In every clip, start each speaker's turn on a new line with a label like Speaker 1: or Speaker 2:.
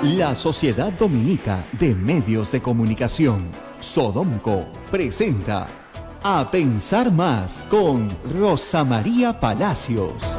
Speaker 1: La Sociedad Dominica de Medios de Comunicación, Sodomco, presenta A Pensar Más con Rosa María Palacios.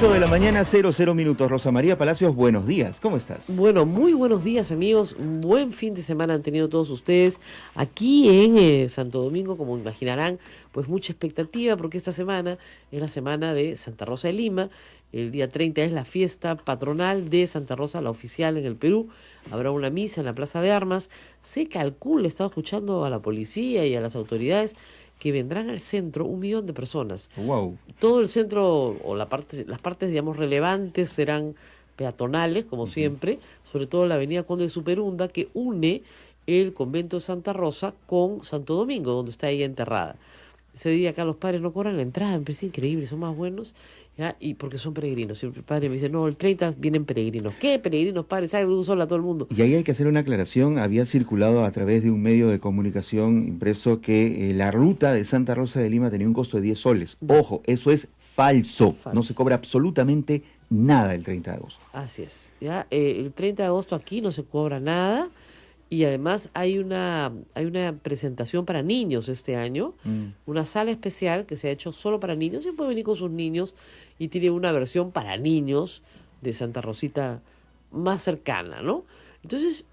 Speaker 2: De la mañana, 00 minutos. Rosa María Palacios, buenos días. ¿Cómo estás?
Speaker 3: Bueno, muy buenos días, amigos. Un buen fin de semana han tenido todos ustedes. Aquí en Santo Domingo, como imaginarán, pues mucha expectativa porque esta semana es la semana de Santa Rosa de Lima. El día 30 es la fiesta patronal de Santa Rosa, la oficial en el Perú. Habrá una misa en la Plaza de Armas. Se calcula, estaba escuchando a la policía y a las autoridades, que vendrán al centro 1 millón de personas.
Speaker 2: Wow.
Speaker 3: Todo el centro o las partes, digamos, relevantes serán peatonales, como siempre, sobre todo la avenida Conde de Superunda, que une el convento de Santa Rosa con Santo Domingo, donde está ella enterrada. Ese día acá los padres no cobran la entrada, me parece increíble, son más buenos, ¿ya? Y porque son peregrinos. Siempre el padre me dice, no, el 30 vienen peregrinos. ¿Qué peregrinos, padre? Sale luz sola a todo el mundo.
Speaker 2: Y ahí hay que hacer una aclaración. Había circulado a través de un medio de comunicación impreso que la ruta de Santa Rosa de Lima tenía un costo de 10 soles. Ojo, eso es falso. No se cobra absolutamente nada el 30 de agosto.
Speaker 3: Así es. ¿Ya? El 30 de agosto aquí no se cobra nada. Y además hay una presentación para niños este año, una sala especial que se ha hecho solo para niños. Se puede venir con sus niños y tiene una versión para niños de Santa Rosita más cercana, ¿no? Entonces,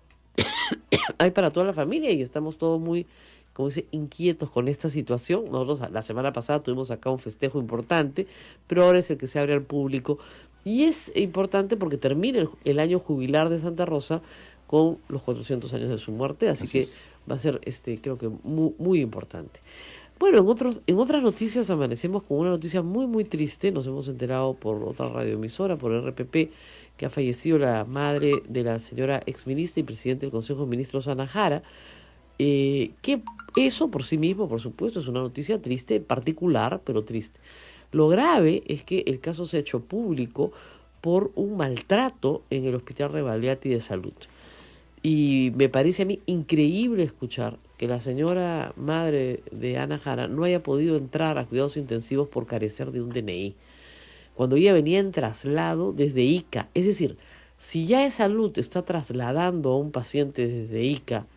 Speaker 3: hay para toda la familia y estamos todos muy, como dice, inquietos con esta situación. Nosotros la semana pasada tuvimos acá un festejo importante, pero ahora es el que se abre al público. Y es importante porque termina el año jubilar de Santa Rosa con los 400 años de su muerte, así que va a ser, creo que muy, muy importante. Bueno, en otras noticias amanecemos con una noticia muy, muy triste. Nos hemos enterado por otra radioemisora, por RPP, que ha fallecido la madre de la señora exministra y presidente del Consejo de Ministros, Ana Jara, que eso por sí mismo, por supuesto, es una noticia triste, particular, pero triste. Lo grave es que el caso se ha hecho público por un maltrato en el Hospital Rebagliati de Salud. Y me parece a mí increíble escuchar que la señora madre de Ana Jara no haya podido entrar a cuidados intensivos por carecer de un DNI, cuando ella venía en traslado desde Ica. Es decir, si ya de Salud está trasladando a un paciente desde Ica,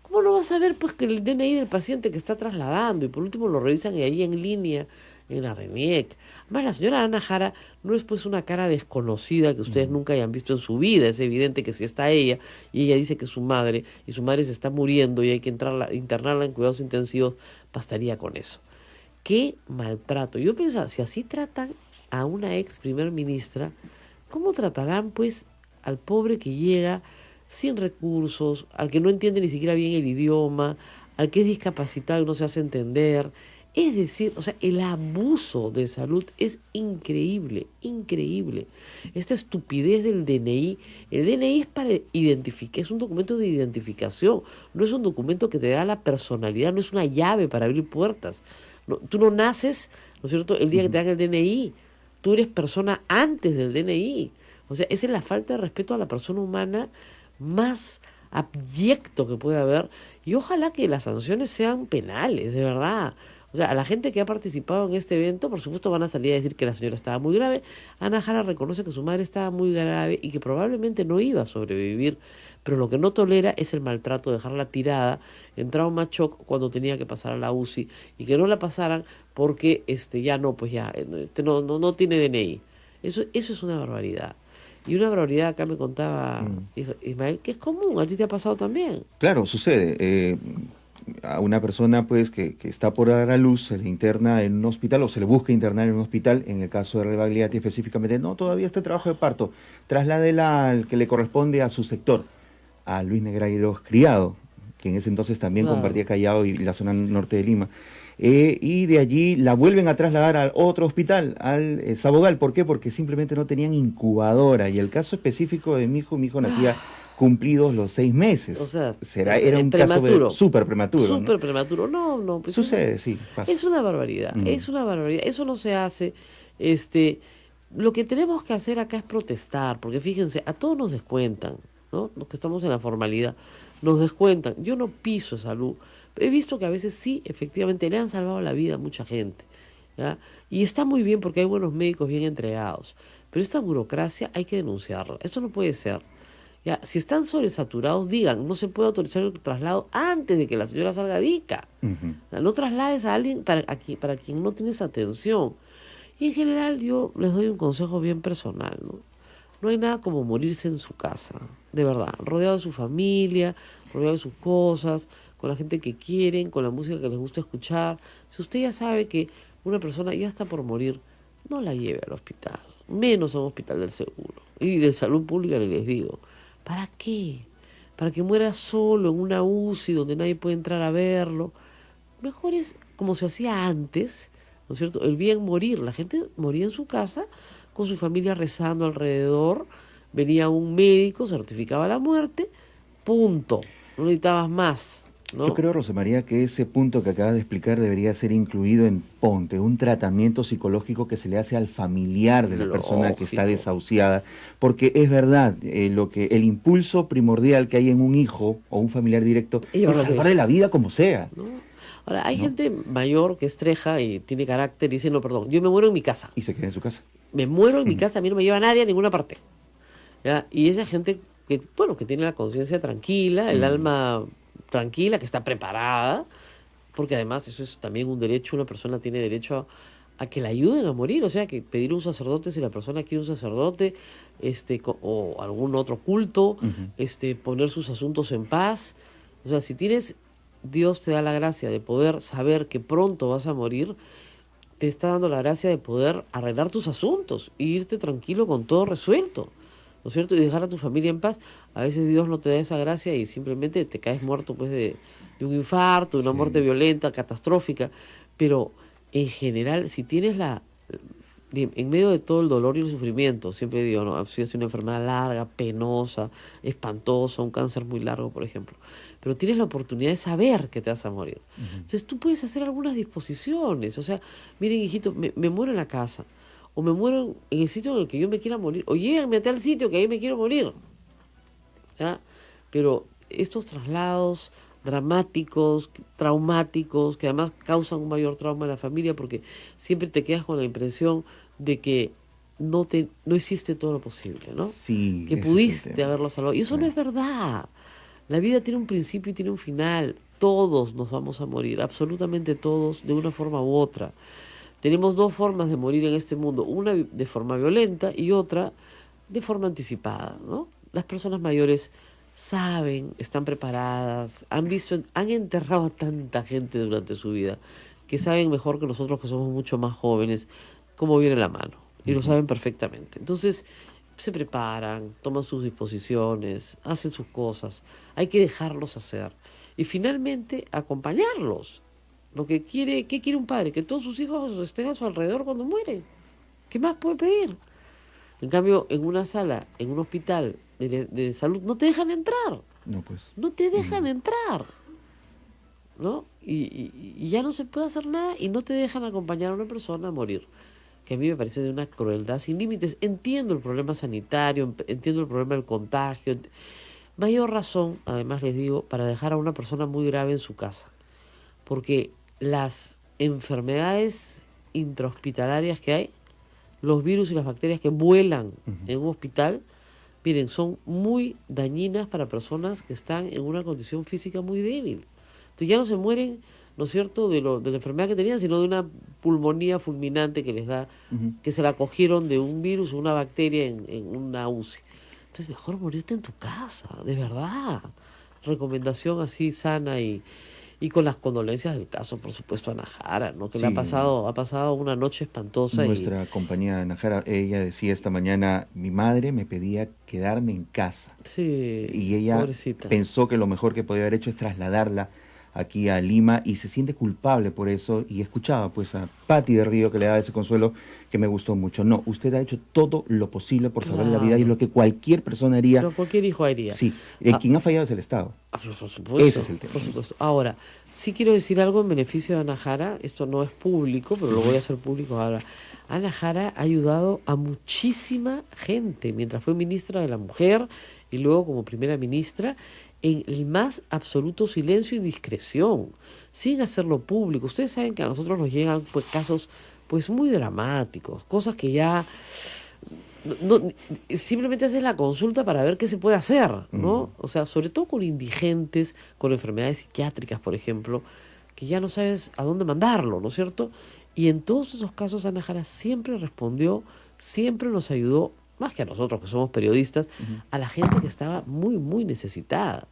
Speaker 3: ¿cómo no vas a ver pues que el DNI del paciente que está trasladando? Y por último lo revisan y ahí en línea, en la RENIEC. Además, la señora Ana Jara no es pues una cara desconocida que ustedes nunca hayan visto en su vida. Es evidente que si está ella y ella dice que es su madre y su madre se está muriendo y hay que internarla en cuidados intensivos, bastaría con eso. ¡Qué maltrato! Yo pensaba, si así tratan a una ex primer ministra, ¿cómo tratarán pues al pobre que llega sin recursos, al que no entiende ni siquiera bien el idioma, al que es discapacitado y no se hace entender? Es decir, o sea, el abuso de salud es increíble, increíble. Esta estupidez del DNI. El DNI es para identificar, es un documento de identificación, no es un documento que te da la personalidad, no es una llave para abrir puertas. No, tú no naces, ¿no es cierto?, el día que te dan el DNI. Tú eres persona antes del DNI. O sea, esa es la falta de respeto a la persona humana más abyecto que puede haber. Y ojalá que las sanciones sean penales, de verdad. O sea, a la gente que ha participado en este evento, por supuesto, van a salir a decir que la señora estaba muy grave. Ana Jara reconoce que su madre estaba muy grave y que probablemente no iba a sobrevivir, pero lo que no tolera es el maltrato, dejarla tirada en trauma shock cuando tenía que pasar a la UCI y que no la pasaran porque ya no, pues ya, no tiene DNI. Eso es una barbaridad. Y una barbaridad, acá me contaba Ismael, que es común, a ti te ha pasado también.
Speaker 2: Claro, sucede. A una persona pues que está por dar a luz, se le interna en un hospital o se le busca internar en un hospital, en el caso de Rebagliati específicamente, no, todavía está en trabajo de parto, trasládela al que le corresponde a su sector, a Luis Negreiros Criado, que en ese entonces también compartía Callao y la zona norte de Lima. Y de allí la vuelven a trasladar al otro hospital, al Sabogal. ¿Por qué? Porque simplemente no tenían incubadora. Y el caso específico de mi hijo nacía cumplidos los 6 meses.
Speaker 3: O sea,
Speaker 2: era un caso súper prematuro.
Speaker 3: Súper prematuro. No.
Speaker 2: Pues sucede, sí. Pasa.
Speaker 3: Es una barbaridad, es una barbaridad. Eso no se hace. lo que tenemos que hacer acá es protestar, porque fíjense, a todos nos descuentan, ¿no? Los que estamos en la formalidad, nos descuentan. Yo no piso esa luz, pero he visto que a veces sí, efectivamente, le han salvado la vida a mucha gente, ¿ya? Y está muy bien porque hay buenos médicos bien entregados, pero esta burocracia hay que denunciarla. Esto no puede ser. Ya, si están sobresaturados, digan, no se puede autorizar el traslado antes de que la señora salga de ICA. No traslades a alguien para quien no tienes atención. Y en general yo les doy un consejo bien personal, ¿no? No hay nada como morirse en su casa, de verdad, rodeado de su familia, rodeado de sus cosas, con la gente que quieren, con la música que les gusta escuchar. Si usted ya sabe que una persona ya está por morir, no la lleve al hospital, menos a un hospital del seguro. Y de salud pública les digo, ¿para qué? Para que muera solo en una UCI donde nadie puede entrar a verlo. Mejor es como se hacía antes, ¿no es cierto? El bien morir. La gente moría en su casa con su familia rezando alrededor. Venía un médico, certificaba la muerte, punto. No necesitabas más, ¿no?
Speaker 2: Yo creo, Rosa María, que ese punto que acabas de explicar debería ser incluido en Ponte, un tratamiento psicológico que se le hace al familiar de la persona que está
Speaker 3: Lógico.
Speaker 2: desahuciada, porque es verdad, el impulso primordial que hay en un hijo o un familiar directo
Speaker 3: Y
Speaker 2: es
Speaker 3: ahora
Speaker 2: salvarle la vida como sea,
Speaker 3: ¿no? Ahora, hay
Speaker 2: ¿no?
Speaker 3: gente mayor que es treja y tiene carácter y dice, no, perdón, yo me muero en mi casa.
Speaker 2: Y se queda en su casa.
Speaker 3: Me muero en mi casa, a mí no me lleva nadie a ninguna parte. ¿Ya? Y esa gente que, bueno, que tiene la conciencia tranquila, el alma tranquila, que está preparada, porque además eso es también un derecho, una persona tiene derecho a que la ayuden a morir, o sea, que pedir un sacerdote si la persona quiere un sacerdote, o algún otro culto, poner sus asuntos en paz. O sea, si tienes, Dios te da la gracia de poder saber que pronto vas a morir, te está dando la gracia de poder arreglar tus asuntos e irte tranquilo con todo resuelto, ¿no es cierto? Y dejar a tu familia en paz. A veces Dios no te da esa gracia y simplemente te caes muerto pues de un infarto, de una muerte violenta, catastrófica. Pero en general, si tienes en medio de todo el dolor y el sufrimiento, siempre digo, ¿no? Si es una enfermedad larga, penosa, espantosa, un cáncer muy largo, por ejemplo, pero tienes la oportunidad de saber que te vas a morir. Entonces tú puedes hacer algunas disposiciones, o sea, miren, hijito, me muero en la casa, o me muero en el sitio en el que yo me quiera morir, o lléganme a tal sitio que ahí me quiero morir, ¿ya? Pero estos traslados dramáticos, traumáticos, que además causan un mayor trauma a la familia porque siempre te quedas con la impresión de que no hiciste todo lo posible, ¿no?
Speaker 2: Sí,
Speaker 3: Que
Speaker 2: ese es el
Speaker 3: pudiste
Speaker 2: tema.
Speaker 3: haberlo salvado. Y eso no es verdad. La vida tiene un principio y tiene un final. Todos nos vamos a morir, absolutamente todos, de una forma u otra. Tenemos dos formas de morir en este mundo, una de forma violenta y otra de forma anticipada, ¿no? Las personas mayores saben, están preparadas, han enterrado a tanta gente durante su vida, que saben mejor que nosotros que somos mucho más jóvenes cómo viene la mano, y lo saben perfectamente. Entonces, se preparan, toman sus disposiciones, hacen sus cosas, hay que dejarlos hacer. Y finalmente, acompañarlos. ¿Qué quiere un padre? Que todos sus hijos estén a su alrededor cuando mueren. ¿Qué más puede pedir? En cambio, en una sala, en un hospital de salud, no te dejan entrar.
Speaker 2: No, pues.
Speaker 3: No te dejan entrar. ¿No? Y ya no se puede hacer nada y no te dejan acompañar a una persona a morir. Que a mí me parece de una crueldad sin límites. Entiendo el problema sanitario, entiendo el problema del contagio. Mayor razón, además les digo, para dejar a una persona muy grave en su casa. Porque las enfermedades intrahospitalarias que hay, los virus y las bacterias que vuelan en un hospital, miren, son muy dañinas para personas que están en una condición física muy débil. Entonces ya no se mueren, ¿no es cierto?, de la enfermedad que tenían, sino de una pulmonía fulminante que les da, que se la cogieron de un virus o una bacteria en una UCI. Entonces mejor morirte en tu casa, de verdad. Recomendación así sana y con las condolencias del caso, por supuesto, a Najara, ¿no? Que le ha pasado una noche espantosa.
Speaker 2: Nuestra compañía Najara, ella decía esta mañana, mi madre me pedía quedarme en casa.
Speaker 3: Sí,
Speaker 2: Y ella
Speaker 3: pobrecita.
Speaker 2: pensó que lo mejor que podía haber hecho es trasladarla aquí a Lima y se siente culpable por eso, y escuchaba pues a Patti de Río que le daba ese consuelo que me gustó mucho. No, usted ha hecho todo lo posible por salvar la vida y lo que cualquier persona haría.
Speaker 3: Lo cualquier hijo haría.
Speaker 2: Sí, quien ha fallado es el Estado.
Speaker 3: Por supuesto,
Speaker 2: Ese es el tema.
Speaker 3: por supuesto. Ahora, sí quiero decir algo en beneficio de Ana Jara, esto no es público, pero lo voy a hacer público ahora. Ana Jara ha ayudado a muchísima gente mientras fue ministra de la Mujer y luego como primera ministra, en el más absoluto silencio y discreción, sin hacerlo público. Ustedes saben que a nosotros nos llegan pues casos pues muy dramáticos, cosas que ya simplemente haces la consulta para ver qué se puede hacer, ¿no? O sea, sobre todo con indigentes, con enfermedades psiquiátricas, por ejemplo, que ya no sabes a dónde mandarlo, ¿no es cierto? Y en todos esos casos Ana Jara siempre respondió, siempre nos ayudó, más que a nosotros que somos periodistas, a la gente que estaba muy, muy necesitada.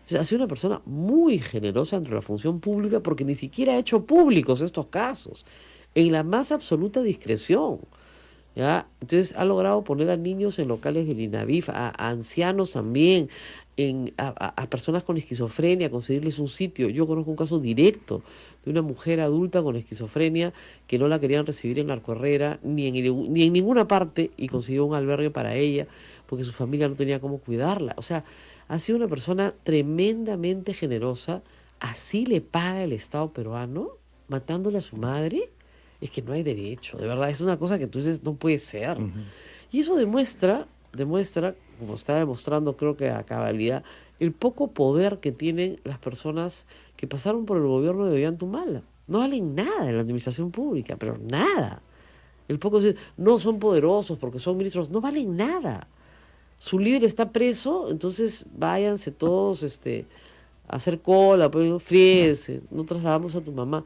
Speaker 3: O sea, ha sido una persona muy generosa entre la función pública porque ni siquiera ha hecho públicos estos casos, en la más absoluta discreción. ¿Ya? Entonces ha logrado poner a niños en locales del INAVIF, a ancianos también, a personas con esquizofrenia, conseguirles un sitio. Yo conozco un caso directo de una mujer adulta con esquizofrenia que no la querían recibir en Arco Herrera ni en ninguna parte, y consiguió un albergue para ella porque su familia no tenía cómo cuidarla. O sea, ha sido una persona tremendamente generosa. Así le paga el Estado peruano, matándole a su madre. Es que no hay derecho, de verdad, es una cosa que tú dices, no puede ser. Y eso demuestra, como está demostrando creo que a cabalidad, el poco poder que tienen las personas que pasaron por el gobierno de Ollanta-Humala. No valen nada en la administración pública, pero nada. El poco no son poderosos porque son ministros, no valen nada. Su líder está preso, entonces váyanse todos a hacer cola, pues fríense, no trasladamos a tu mamá.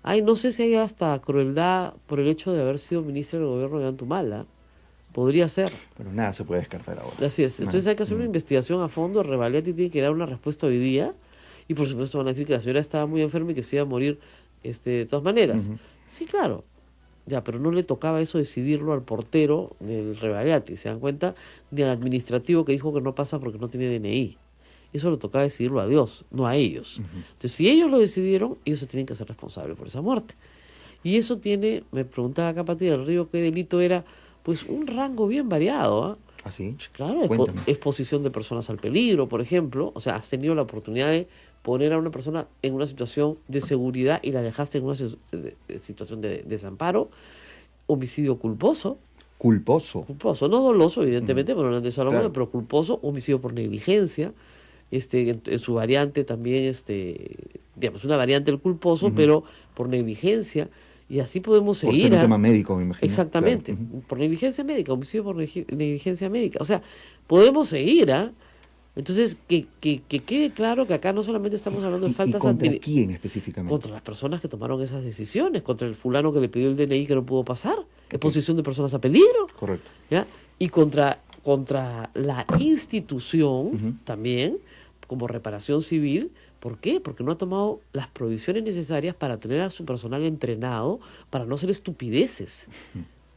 Speaker 3: Ay, no sé si hay hasta crueldad por el hecho de haber sido ministra del gobierno de Ollanta-Humala. Podría ser.
Speaker 2: Pero nada se puede descartar ahora.
Speaker 3: Así es. Entonces hay que hacer una investigación a fondo. Revalidati tiene que dar una respuesta hoy día. Y por supuesto van a decir que la señora estaba muy enferma y que se iba a morir de todas maneras. Sí, claro. Ya, pero no le tocaba eso decidirlo al portero del Revalidati, ¿se dan cuenta? Ni al administrativo que dijo que no pasa porque no tiene DNI. Eso le tocaba decidirlo a Dios, no a ellos. Entonces, si ellos lo decidieron, ellos se tienen que hacer responsables por esa muerte. Y eso tiene, me preguntaba acá Patti del Río, qué delito era, pues un rango bien variado.
Speaker 2: ¿Ah, sí?
Speaker 3: Claro,
Speaker 2: Cuéntame.
Speaker 3: exposición de personas al peligro, por ejemplo. O sea, has tenido la oportunidad de poner a una persona en una situación de seguridad y la dejaste en una situación de desamparo. Homicidio culposo.
Speaker 2: Culposo.
Speaker 3: Culposo, no doloso, evidentemente, pero no es de
Speaker 2: Claro.
Speaker 3: pero culposo. Homicidio por negligencia. En su variante también, digamos, una variante del culposo, pero por negligencia, y así podemos
Speaker 2: Por
Speaker 3: seguir.
Speaker 2: ser un tema médico, me imagino.
Speaker 3: Exactamente,
Speaker 2: Claro.
Speaker 3: por negligencia médica, homicidio por negligencia médica. O sea, podemos seguir, ¿ah? Entonces, que quede claro que acá no solamente estamos hablando de
Speaker 2: ¿Y
Speaker 3: faltas
Speaker 2: contra quién específicamente?
Speaker 3: contra las personas que tomaron esas decisiones, contra el fulano que le pidió el DNI que no pudo pasar, exposición de personas a peligro.
Speaker 2: Correcto.
Speaker 3: ¿Ya? Y contra la institución también, como reparación civil. ¿Por qué? Porque no ha tomado las provisiones necesarias para tener a su personal entrenado para no hacer estupideces.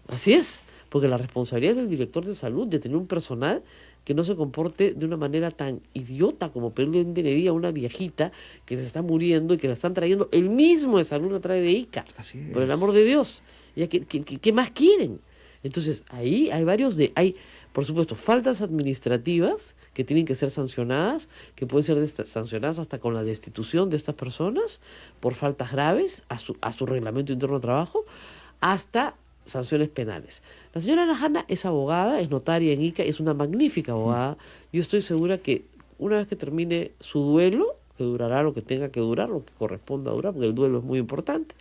Speaker 3: Así es, porque la responsabilidad del director de salud de tener un personal que no se comporte de una manera tan idiota como pedirle un DNI a una viejita que se está muriendo y que la están trayendo, el mismo de salud la trae de Ica.
Speaker 2: Así es.
Speaker 3: Por el amor de Dios. ¿Ya qué más quieren? Entonces, ahí hay hay, por supuesto, faltas administrativas que tienen que ser sancionadas, que pueden ser sancionadas hasta con la destitución de estas personas por faltas graves a su reglamento interno de trabajo, hasta sanciones penales. La señora Ana es abogada, es notaria en Ica, es una magnífica abogada. Yo estoy segura que una vez que termine su duelo, que durará lo que tenga que durar, lo que corresponda a durar, porque el duelo es muy importante,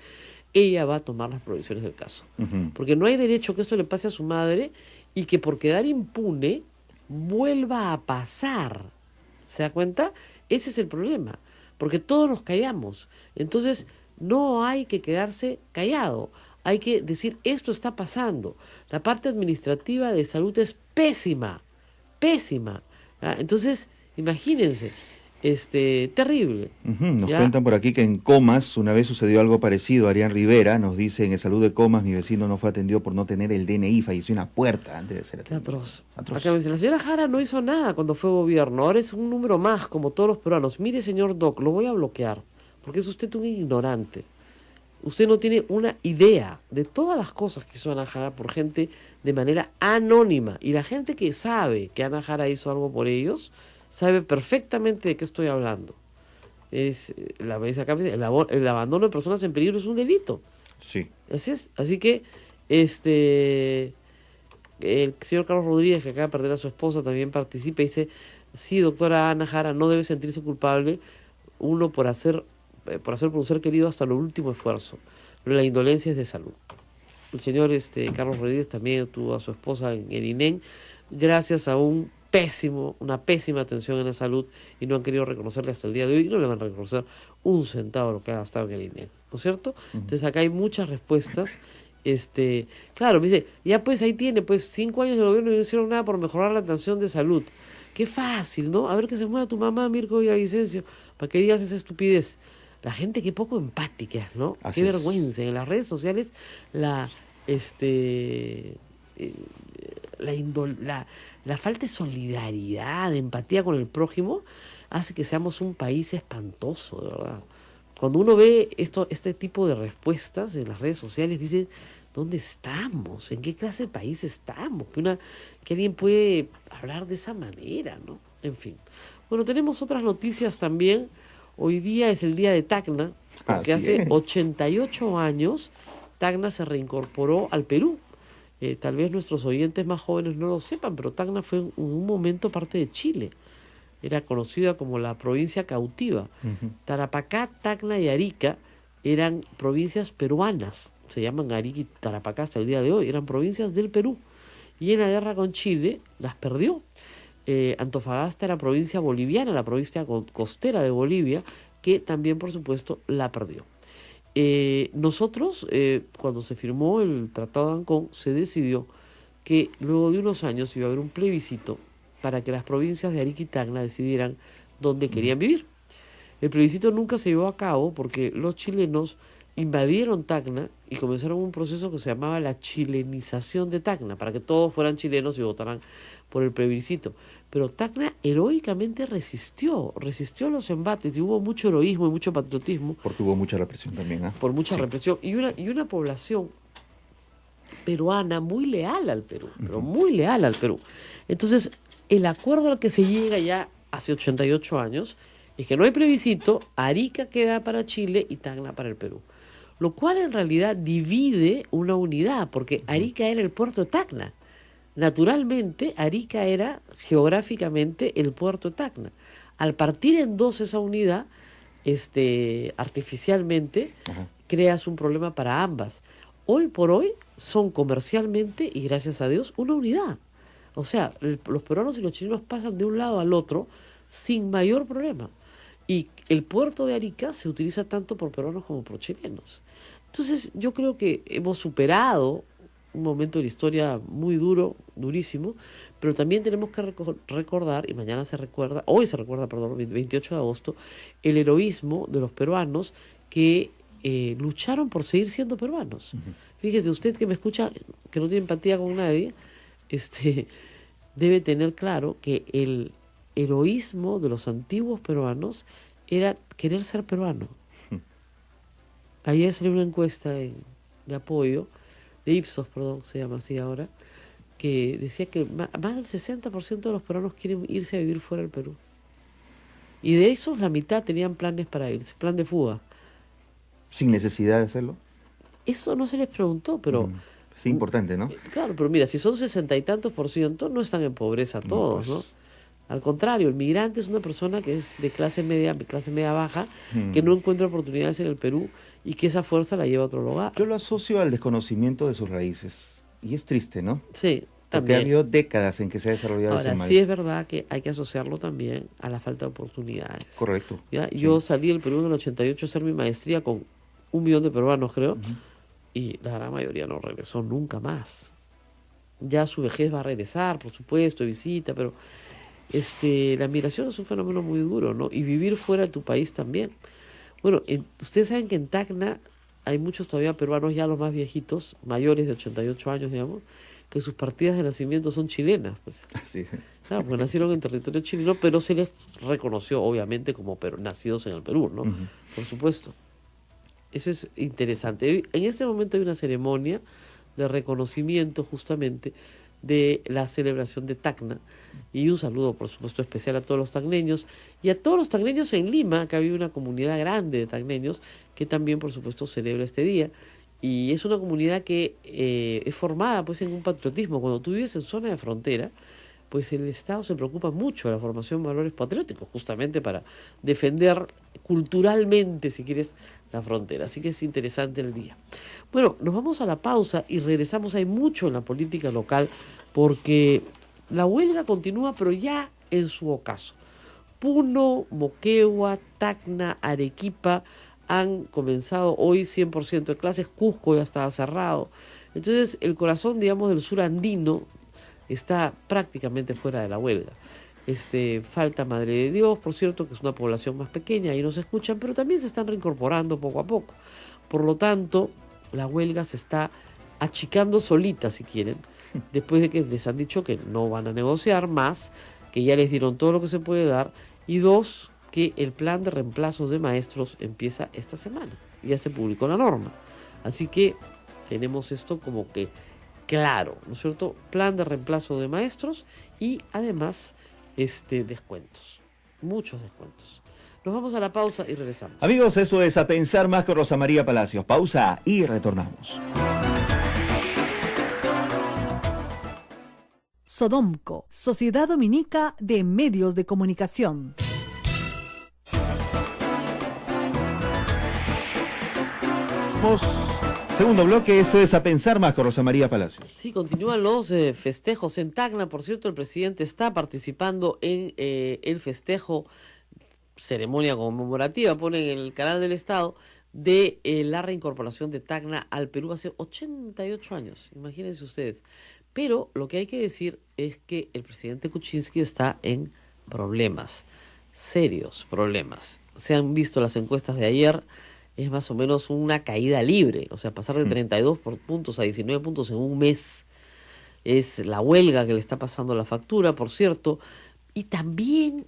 Speaker 3: ella va a tomar las provisiones del caso. Porque no hay derecho que esto le pase a su madre y que por quedar impune vuelva a pasar. ¿Se da cuenta? Ese es el problema. Porque todos nos callamos. Entonces, no hay que quedarse callado. Hay que decir, esto está pasando. La parte administrativa de salud es pésima. Pésima. ¿Ya? Entonces, imagínense. Terrible.
Speaker 2: Nos
Speaker 3: ¿Ya?
Speaker 2: cuentan por aquí que en Comas una vez sucedió algo parecido. Arián Rivera nos dice, en el salud de Comas mi vecino no fue atendido por no tener el DNI, falleció en la puerta antes de ser
Speaker 3: Qué
Speaker 2: atendido.
Speaker 3: atroz.
Speaker 2: Atroz.
Speaker 3: Acá me dice, la señora Jara no hizo nada cuando fue gobierno, ahora es un número más, como todos los peruanos. Mire, señor Doc, lo voy a bloquear, porque es usted un ignorante. Usted no tiene una idea de todas las cosas que hizo Ana Jara por gente de manera anónima. Y la gente que sabe que Ana Jara hizo algo por ellos, sabe perfectamente de qué estoy hablando. El abandono de personas en peligro es un delito.
Speaker 2: Sí.
Speaker 3: Así es. Así que el señor Carlos Rodríguez, que acaba de perder a su esposa, también participa y dice, sí, doctora Ana Jara, no debe sentirse culpable uno por hacer por un ser querido hasta el último esfuerzo, pero la indolencia es de salud. El señor Carlos Rodríguez también tuvo a su esposa en el INEM gracias a una pésima atención en la salud, y no han querido reconocerle hasta el día de hoy, y no le van a reconocer un centavo de lo que ha gastado en el INEM, ¿no es cierto? Entonces acá hay muchas respuestas. Claro, me dice, ya pues ahí tiene, pues 5 años de gobierno y no hicieron nada por mejorar la atención de salud. Qué fácil, ¿no? A ver que se muera tu mamá, Mirko Villavicencio, para que digas esa estupidez. La gente qué poco empática, ¿no?
Speaker 2: Así
Speaker 3: qué
Speaker 2: es.
Speaker 3: vergüenza. En las redes sociales la falta de solidaridad, de empatía con el prójimo, hace que seamos un país espantoso, de verdad. Cuando uno ve este tipo de respuestas en las redes sociales, dicen, ¿dónde estamos? ¿En qué clase de país estamos? Que alguien puede hablar de esa manera, ¿no? En fin. Bueno, tenemos otras noticias también. Hoy día es el día de Tacna, porque hace 88 años Tacna se reincorporó al Perú. Tal vez nuestros oyentes más jóvenes no lo sepan, pero Tacna fue en un momento parte de Chile. Era conocida como la provincia cautiva. Tarapacá, Tacna y Arica eran provincias peruanas. Se llaman Arica y Tarapacá hasta el día de hoy. Eran provincias del Perú. Y en la guerra con Chile las perdió. Antofagasta era provincia boliviana, la provincia costera de Bolivia, que también, por supuesto, la perdió. Nosotros, cuando se firmó el Tratado de Ancón, se decidió que luego de unos años iba a haber un plebiscito para que las provincias de Arica y Tacna decidieran dónde querían vivir. El plebiscito nunca se llevó a cabo porque los chilenos invadieron Tacna y comenzaron un proceso que se llamaba la chilenización de Tacna, para que todos fueran chilenos y votaran por el plebiscito. Pero Tacna heroicamente resistió los embates, y hubo mucho heroísmo y mucho patriotismo.
Speaker 2: Porque hubo mucha represión también, ¿eh?
Speaker 3: Por mucha represión. Y una población peruana muy leal al Perú, pero muy leal al Perú. Entonces, el acuerdo al que se llega ya hace 88 años es que no hay plebiscito, Arica queda para Chile y Tacna para el Perú. Lo cual en realidad divide una unidad, porque Arica era el puerto de Tacna. Naturalmente, Arica era geográficamente el puerto de Tacna. Al partir en dos esa unidad, artificialmente, creas un problema para ambas. Hoy por hoy son comercialmente, y gracias a Dios, una unidad. O sea, los peruanos y los chilenos pasan de un lado al otro sin mayor problema. Y el puerto de Arica se utiliza tanto por peruanos como por chilenos. Entonces, yo creo que hemos superado un momento de la historia muy durísimo, pero también tenemos que recordar, y hoy se recuerda, 28 de agosto, el heroísmo de los peruanos que lucharon por seguir siendo peruanos. Fíjese, usted que me escucha, que no tiene empatía con nadie, debe tener claro que el heroísmo de los antiguos peruanos era querer ser peruano. Ayer salió una encuesta de apoyo, de Ipsos, se llama así ahora, que decía que más del 60% de los peruanos quieren irse a vivir fuera del Perú. Y de esos, la mitad tenían planes para irse, plan de fuga.
Speaker 2: Sin necesidad de hacerlo.
Speaker 3: Eso no se les preguntó, pero...
Speaker 2: Es importante, ¿no?
Speaker 3: Claro, pero mira, si son 60 y tantos %, no están en pobreza todos, ¿no? Al contrario, el migrante es una persona que es de clase media baja, que no encuentra oportunidades en el Perú y que esa fuerza la lleva a otro lugar.
Speaker 2: Yo lo asocio al desconocimiento de sus raíces. Y es triste, ¿no?
Speaker 3: Sí,
Speaker 2: porque
Speaker 3: también.
Speaker 2: ha habido décadas en que se ha desarrollado ese
Speaker 3: Ahora,
Speaker 2: mal.
Speaker 3: sí es verdad que hay que asociarlo también a la falta de oportunidades.
Speaker 2: Correcto.
Speaker 3: ¿Ya?
Speaker 2: Sí.
Speaker 3: Yo salí del Perú en el 88 a hacer mi maestría con 1 millón de peruanos, creo, y la gran mayoría no regresó nunca más. Ya su vejez va a regresar, por supuesto, de visita, pero la migración es un fenómeno muy duro, ¿no? Y vivir fuera de tu país también. Bueno, ustedes saben que en Tacna hay muchos todavía peruanos, ya los más viejitos, mayores de 88 años, digamos, que sus partidas de nacimiento son chilenas, pues.
Speaker 2: Sí.
Speaker 3: Claro, porque nacieron en territorio chileno, pero se les reconoció, obviamente, como nacidos en el Perú, ¿no? Por supuesto. Eso es interesante. En este momento hay una ceremonia de reconocimiento, justamente, de la celebración de Tacna. Y un saludo, por supuesto, especial a todos los tacneños y a todos los tacneños en Lima, que había una comunidad grande de tacneños que también, por supuesto, celebra este día. Y es una comunidad que es formada pues en un patriotismo. Cuando tú vives en zona de frontera, pues el Estado se preocupa mucho de la formación de valores patrióticos, justamente para defender culturalmente, si quieres, la frontera. Así que es interesante el día. Bueno, nos vamos a la pausa y regresamos. Hay mucho en la política local porque la huelga continúa, pero ya en su ocaso. Puno, Moquegua, Tacna, Arequipa han comenzado hoy 100% de clases. Cusco ya estaba cerrado. Entonces, el corazón, digamos, del sur andino está prácticamente fuera de la huelga. Falta Madre de Dios, por cierto, que es una población más pequeña, ahí no se escuchan, pero también se están reincorporando poco a poco. Por lo tanto, la huelga se está achicando solita, si quieren, después de que les han dicho que no van a negociar más, que ya les dieron todo lo que se puede dar, y dos, que el plan de reemplazos de maestros empieza esta semana. Ya se publicó la norma. Así que tenemos esto como que claro, ¿no es cierto? Plan de reemplazo de maestros y además descuentos, muchos descuentos. Nos vamos a la pausa y regresamos.
Speaker 2: Amigos, eso es A Pensar Más con Rosa María Palacios. Pausa y retornamos.
Speaker 4: Sodomco, Sociedad Dominica de Medios de Comunicación.
Speaker 2: Segundo bloque, esto es A Pensar Más con Rosa María Palacios.
Speaker 3: Sí, continúan los festejos en Tacna. Por cierto, el presidente está participando en el festejo, ceremonia conmemorativa, pone en el canal del Estado, de la reincorporación de Tacna al Perú hace 88 años. Imagínense ustedes. Pero lo que hay que decir es que el presidente Kuczynski está en problemas, serios problemas. Se han visto las encuestas de ayer. Es más o menos una caída libre, o sea, pasar de 32 puntos a 19 puntos en un mes. Es la huelga que le está pasando la factura, por cierto, y también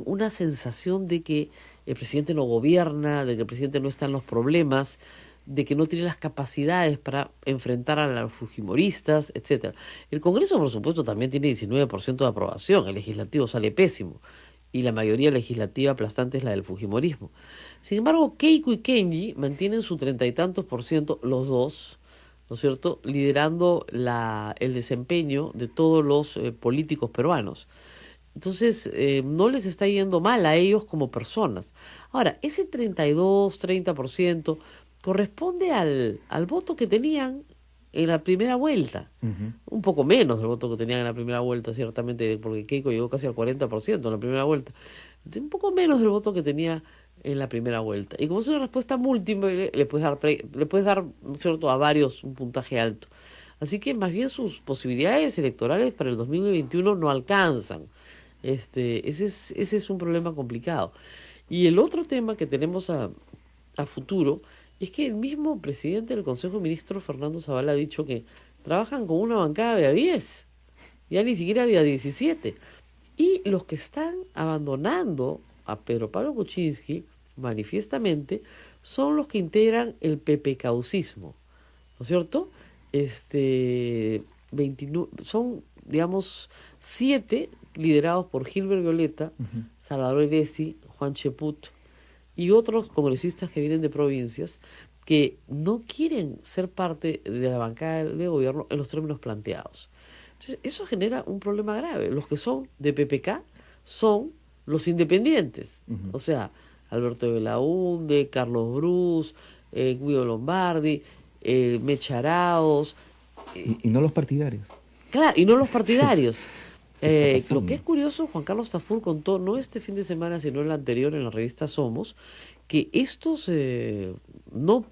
Speaker 3: una sensación de que el presidente no gobierna, de que el presidente no está en los problemas, de que no tiene las capacidades para enfrentar a los fujimoristas, etcétera. El Congreso, por supuesto, también tiene 19% de aprobación, el legislativo sale pésimo, y la mayoría legislativa aplastante es la del fujimorismo. Sin embargo, Keiko y Kenji mantienen su 30 y tantos %, los dos, ¿no es cierto?, liderando el desempeño de todos los políticos peruanos. Entonces, no les está yendo mal a ellos como personas. Ahora, ese 30% corresponde al voto que tenían en la primera vuelta. Un poco menos del voto que tenían en la primera vuelta, ciertamente, porque Keiko llegó casi al 40% en la primera vuelta. Un poco menos del voto que tenía en la primera vuelta. Y como es una respuesta múltiple, le puedes dar, ¿no es cierto?, a varios un puntaje alto. Así que más bien sus posibilidades electorales para el 2021 no alcanzan. Ese es un problema complicado. Y el otro tema que tenemos a futuro es que el mismo presidente del Consejo de Ministros, Fernando Zavala, ha dicho que trabajan con una bancada de a 10, ya ni siquiera de a 17. Y los que están abandonando a Pedro Pablo Kuczynski manifiestamente son los que integran el PPCaucismo, ¿no es cierto? 29, son, digamos, 7 liderados por Gilbert Violeta, Salvador Edesi, Juan Cheput y otros congresistas que vienen de provincias que no quieren ser parte de la bancada de gobierno en los términos planteados. Entonces, eso genera un problema grave. Los que son de PPK son los independientes, o sea, Alberto de Belaúnde, Carlos Brus, Guido Lombardi, Mecha Arauz.
Speaker 2: Y no los partidarios.
Speaker 3: Claro, y no los partidarios. Lo que es curioso, Juan Carlos Tafur contó, no este fin de semana, sino el anterior en la revista Somos, que estos no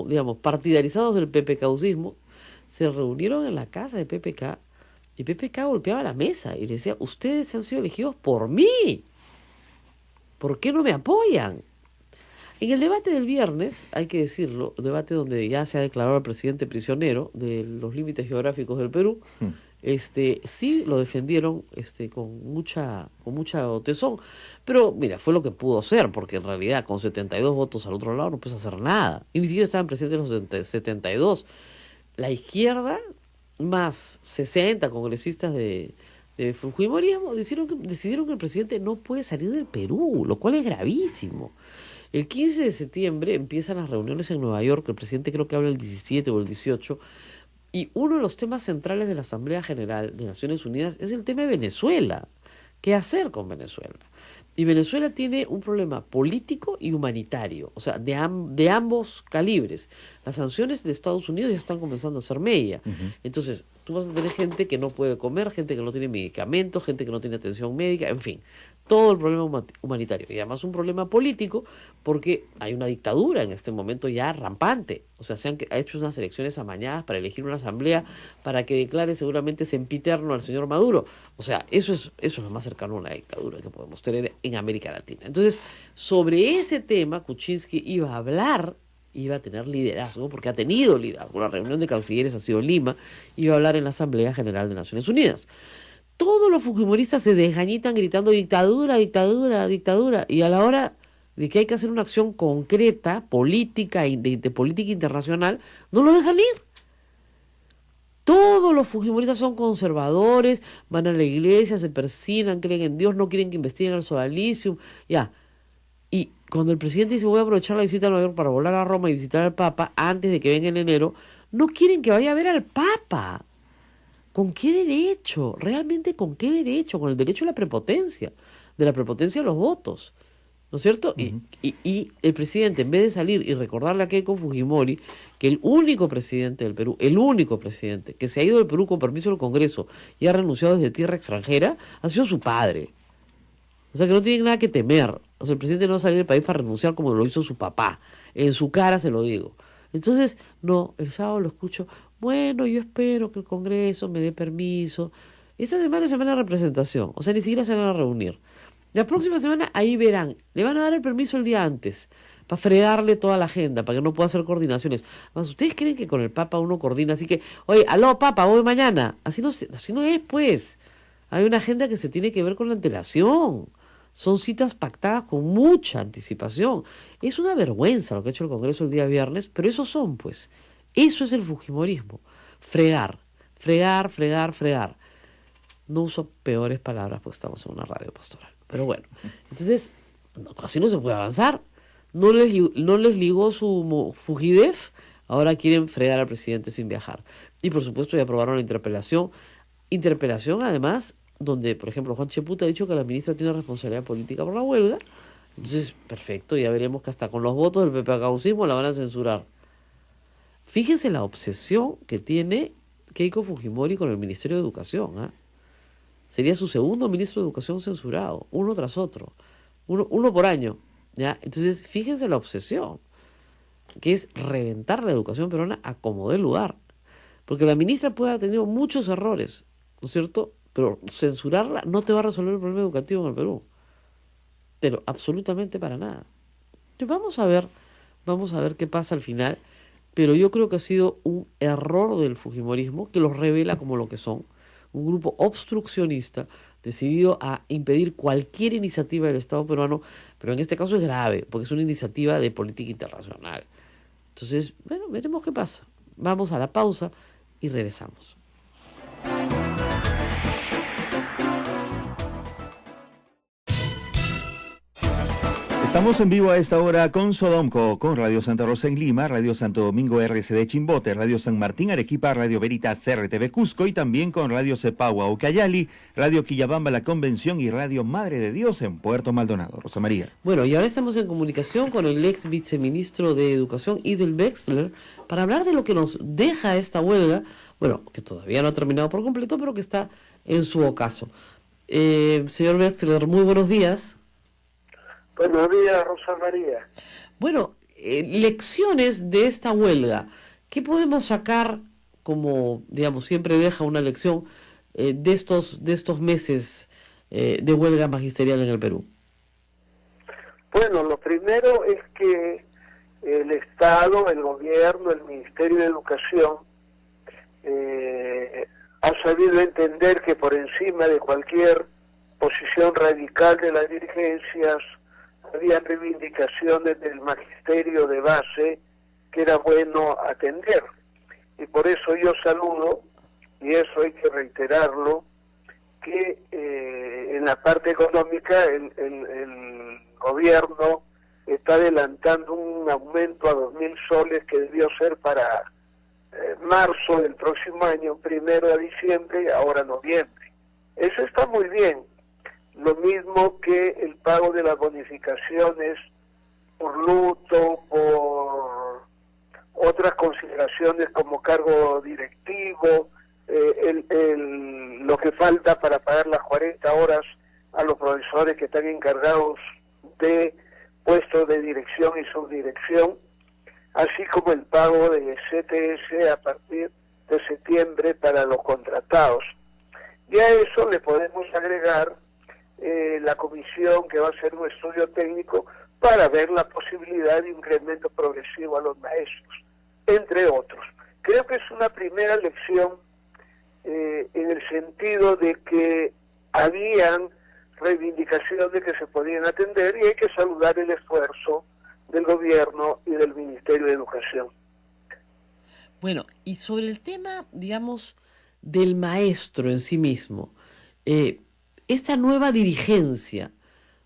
Speaker 3: digamos, partidarizados del PPCaucismo se reunieron en la casa de PPK y PPK golpeaba la mesa y le decía, ustedes han sido elegidos por mí, ¿por qué no me apoyan? En el debate del viernes, hay que decirlo, debate donde ya se ha declarado al presidente prisionero de los límites geográficos del Perú, sí lo defendieron con mucha tesón, pero mira, fue lo que pudo ser, porque en realidad con 72 votos al otro lado no puedes hacer nada, y ni siquiera estaban presentes los 72. La izquierda, más 60 congresistas de Fujimorismo, decidieron que el presidente no puede salir del Perú, lo cual es gravísimo. El 15 de septiembre empiezan las reuniones en Nueva York, el presidente creo que habla el 17 o el 18, y uno de los temas centrales de la Asamblea General de Naciones Unidas es el tema de Venezuela. ¿Qué hacer con Venezuela? Y Venezuela tiene un problema político y humanitario, o sea, de ambos calibres. Las sanciones de Estados Unidos ya están comenzando a hacer mella. Entonces, tú vas a tener gente que no puede comer, gente que no tiene medicamentos, gente que no tiene atención médica, en fin, todo el problema humanitario. Y además un problema político porque hay una dictadura en este momento ya rampante. O sea, ha hecho unas elecciones amañadas para elegir una asamblea para que declare seguramente sempiterno al señor Maduro. O sea, eso es lo más cercano a una dictadura que podemos tener en América Latina. Entonces, sobre ese tema, Kuczynski iba a tener liderazgo, porque ha tenido liderazgo. La reunión de cancilleres ha sido en Lima, iba a hablar en la Asamblea General de Naciones Unidas. Todos los fujimoristas se desgañitan gritando dictadura, dictadura, dictadura, y a la hora de que hay que hacer una acción concreta, política y de política internacional, no lo dejan ir. Todos los fujimoristas son conservadores, van a la iglesia, se persignan, creen en Dios, no quieren que investiguen el sodalicium, ya. Y cuando el presidente dice voy a aprovechar la visita a Nueva York para volar a Roma y visitar al Papa antes de que venga en enero, no quieren que vaya a ver al Papa. ¿Con qué derecho? ¿Realmente con qué derecho? Con el derecho a la prepotencia, de la prepotencia de los votos, ¿no es cierto? Y el presidente, en vez de salir y recordarle a Keiko Fujimori que el único presidente del Perú, el único presidente que se ha ido del Perú con permiso del Congreso y ha renunciado desde tierra extranjera, ha sido su padre. O sea que no tienen nada que temer. O sea, el presidente no va a salir del país para renunciar como lo hizo su papá. En su cara se lo digo. Entonces, no, el sábado lo escucho, bueno, yo espero que el Congreso me dé permiso. Esta semana es semana de representación, o sea, ni siquiera se van a reunir. La próxima semana ahí verán, le van a dar el permiso el día antes, para fregarle toda la agenda, para que no pueda hacer coordinaciones. Además, ¿ustedes creen que con el Papa uno coordina? Así que, oye, aló, Papa, voy mañana. Así no es, pues. Hay una agenda que se tiene que ver con la antelación. Son citas pactadas con mucha anticipación. Es una vergüenza lo que ha hecho el Congreso el día viernes, pero eso son, pues. Eso es el fujimorismo. Fregar, fregar, fregar, fregar. No uso peores palabras porque estamos en una radio pastoral. Pero bueno, entonces, así no se puede avanzar. No les ligó su Fujidef, ahora quieren fregar al presidente sin viajar. Y por supuesto ya aprobaron la interpelación. Interpelación además donde, por ejemplo, Juan Cheput ha dicho que la ministra tiene responsabilidad política por la huelga. Entonces, perfecto, ya veremos que hasta con los votos del PPACAUCismo la van a censurar. Fíjense la obsesión que tiene Keiko Fujimori con el Ministerio de Educación. Sería su segundo ministro de Educación censurado, uno tras otro, uno por año. ¿Ya? Entonces, fíjense la obsesión, que es reventar la educación peruana a como dé lugar. Porque la ministra puede haber tenido muchos errores, ¿no es cierto? Pero censurarla no te va a resolver el problema educativo en el Perú. Pero absolutamente para nada. Entonces, vamos a ver qué pasa al final. Pero yo creo que ha sido un error del fujimorismo que los revela como lo que son. Un grupo obstruccionista decidido a impedir cualquier iniciativa del Estado peruano, pero en este caso es grave, porque es una iniciativa de política internacional. Entonces, bueno, veremos qué pasa. Vamos a la pausa y regresamos.
Speaker 2: Estamos en vivo a esta hora con Sodomco, con Radio Santa Rosa en Lima, Radio Santo Domingo RCD Chimbote, Radio San Martín Arequipa, Radio Veritas RTV Cusco y también con Radio Cepagua Ucayali, Radio Quillabamba La Convención y Radio Madre de Dios en Puerto Maldonado. Rosa María.
Speaker 3: Bueno, y ahora estamos en comunicación con el ex viceministro de Educación, Idel Wexler, para hablar de lo que nos deja esta huelga, bueno, que todavía no ha terminado por completo, pero que está en su ocaso. Señor Wexler, muy buenos días.
Speaker 5: Buenos días, Rosa María.
Speaker 3: Bueno, lecciones de esta huelga. ¿Qué podemos sacar como, digamos, siempre deja una lección de estos meses de huelga magisterial en el Perú?
Speaker 5: Bueno, lo primero es que el Estado, el gobierno, el Ministerio de Educación ha sabido entender que por encima de cualquier posición radical de las dirigencias había reivindicaciones del magisterio de base que era bueno atender. Y por eso yo saludo, y eso hay que reiterarlo, que en la parte económica el gobierno está adelantando un aumento a 2.000 soles que debió ser para marzo del próximo año, 1 de diciembre, ahora noviembre. Eso está muy bien. Lo mismo que el pago de las bonificaciones por luto, por otras consideraciones como cargo directivo, lo que falta para pagar las 40 horas a los profesores que están encargados de puestos de dirección y subdirección, así como el pago de CTS a partir de septiembre para los contratados. Y a eso le podemos agregar la comisión que va a hacer un estudio técnico para ver la posibilidad de incremento progresivo a los maestros, entre otros. Creo que es una primera lección en el sentido de que habían reivindicaciones que se podían atender y hay que saludar el esfuerzo del gobierno y del Ministerio de Educación.
Speaker 3: Bueno, y sobre el tema, digamos, del maestro en sí mismo, esta nueva dirigencia,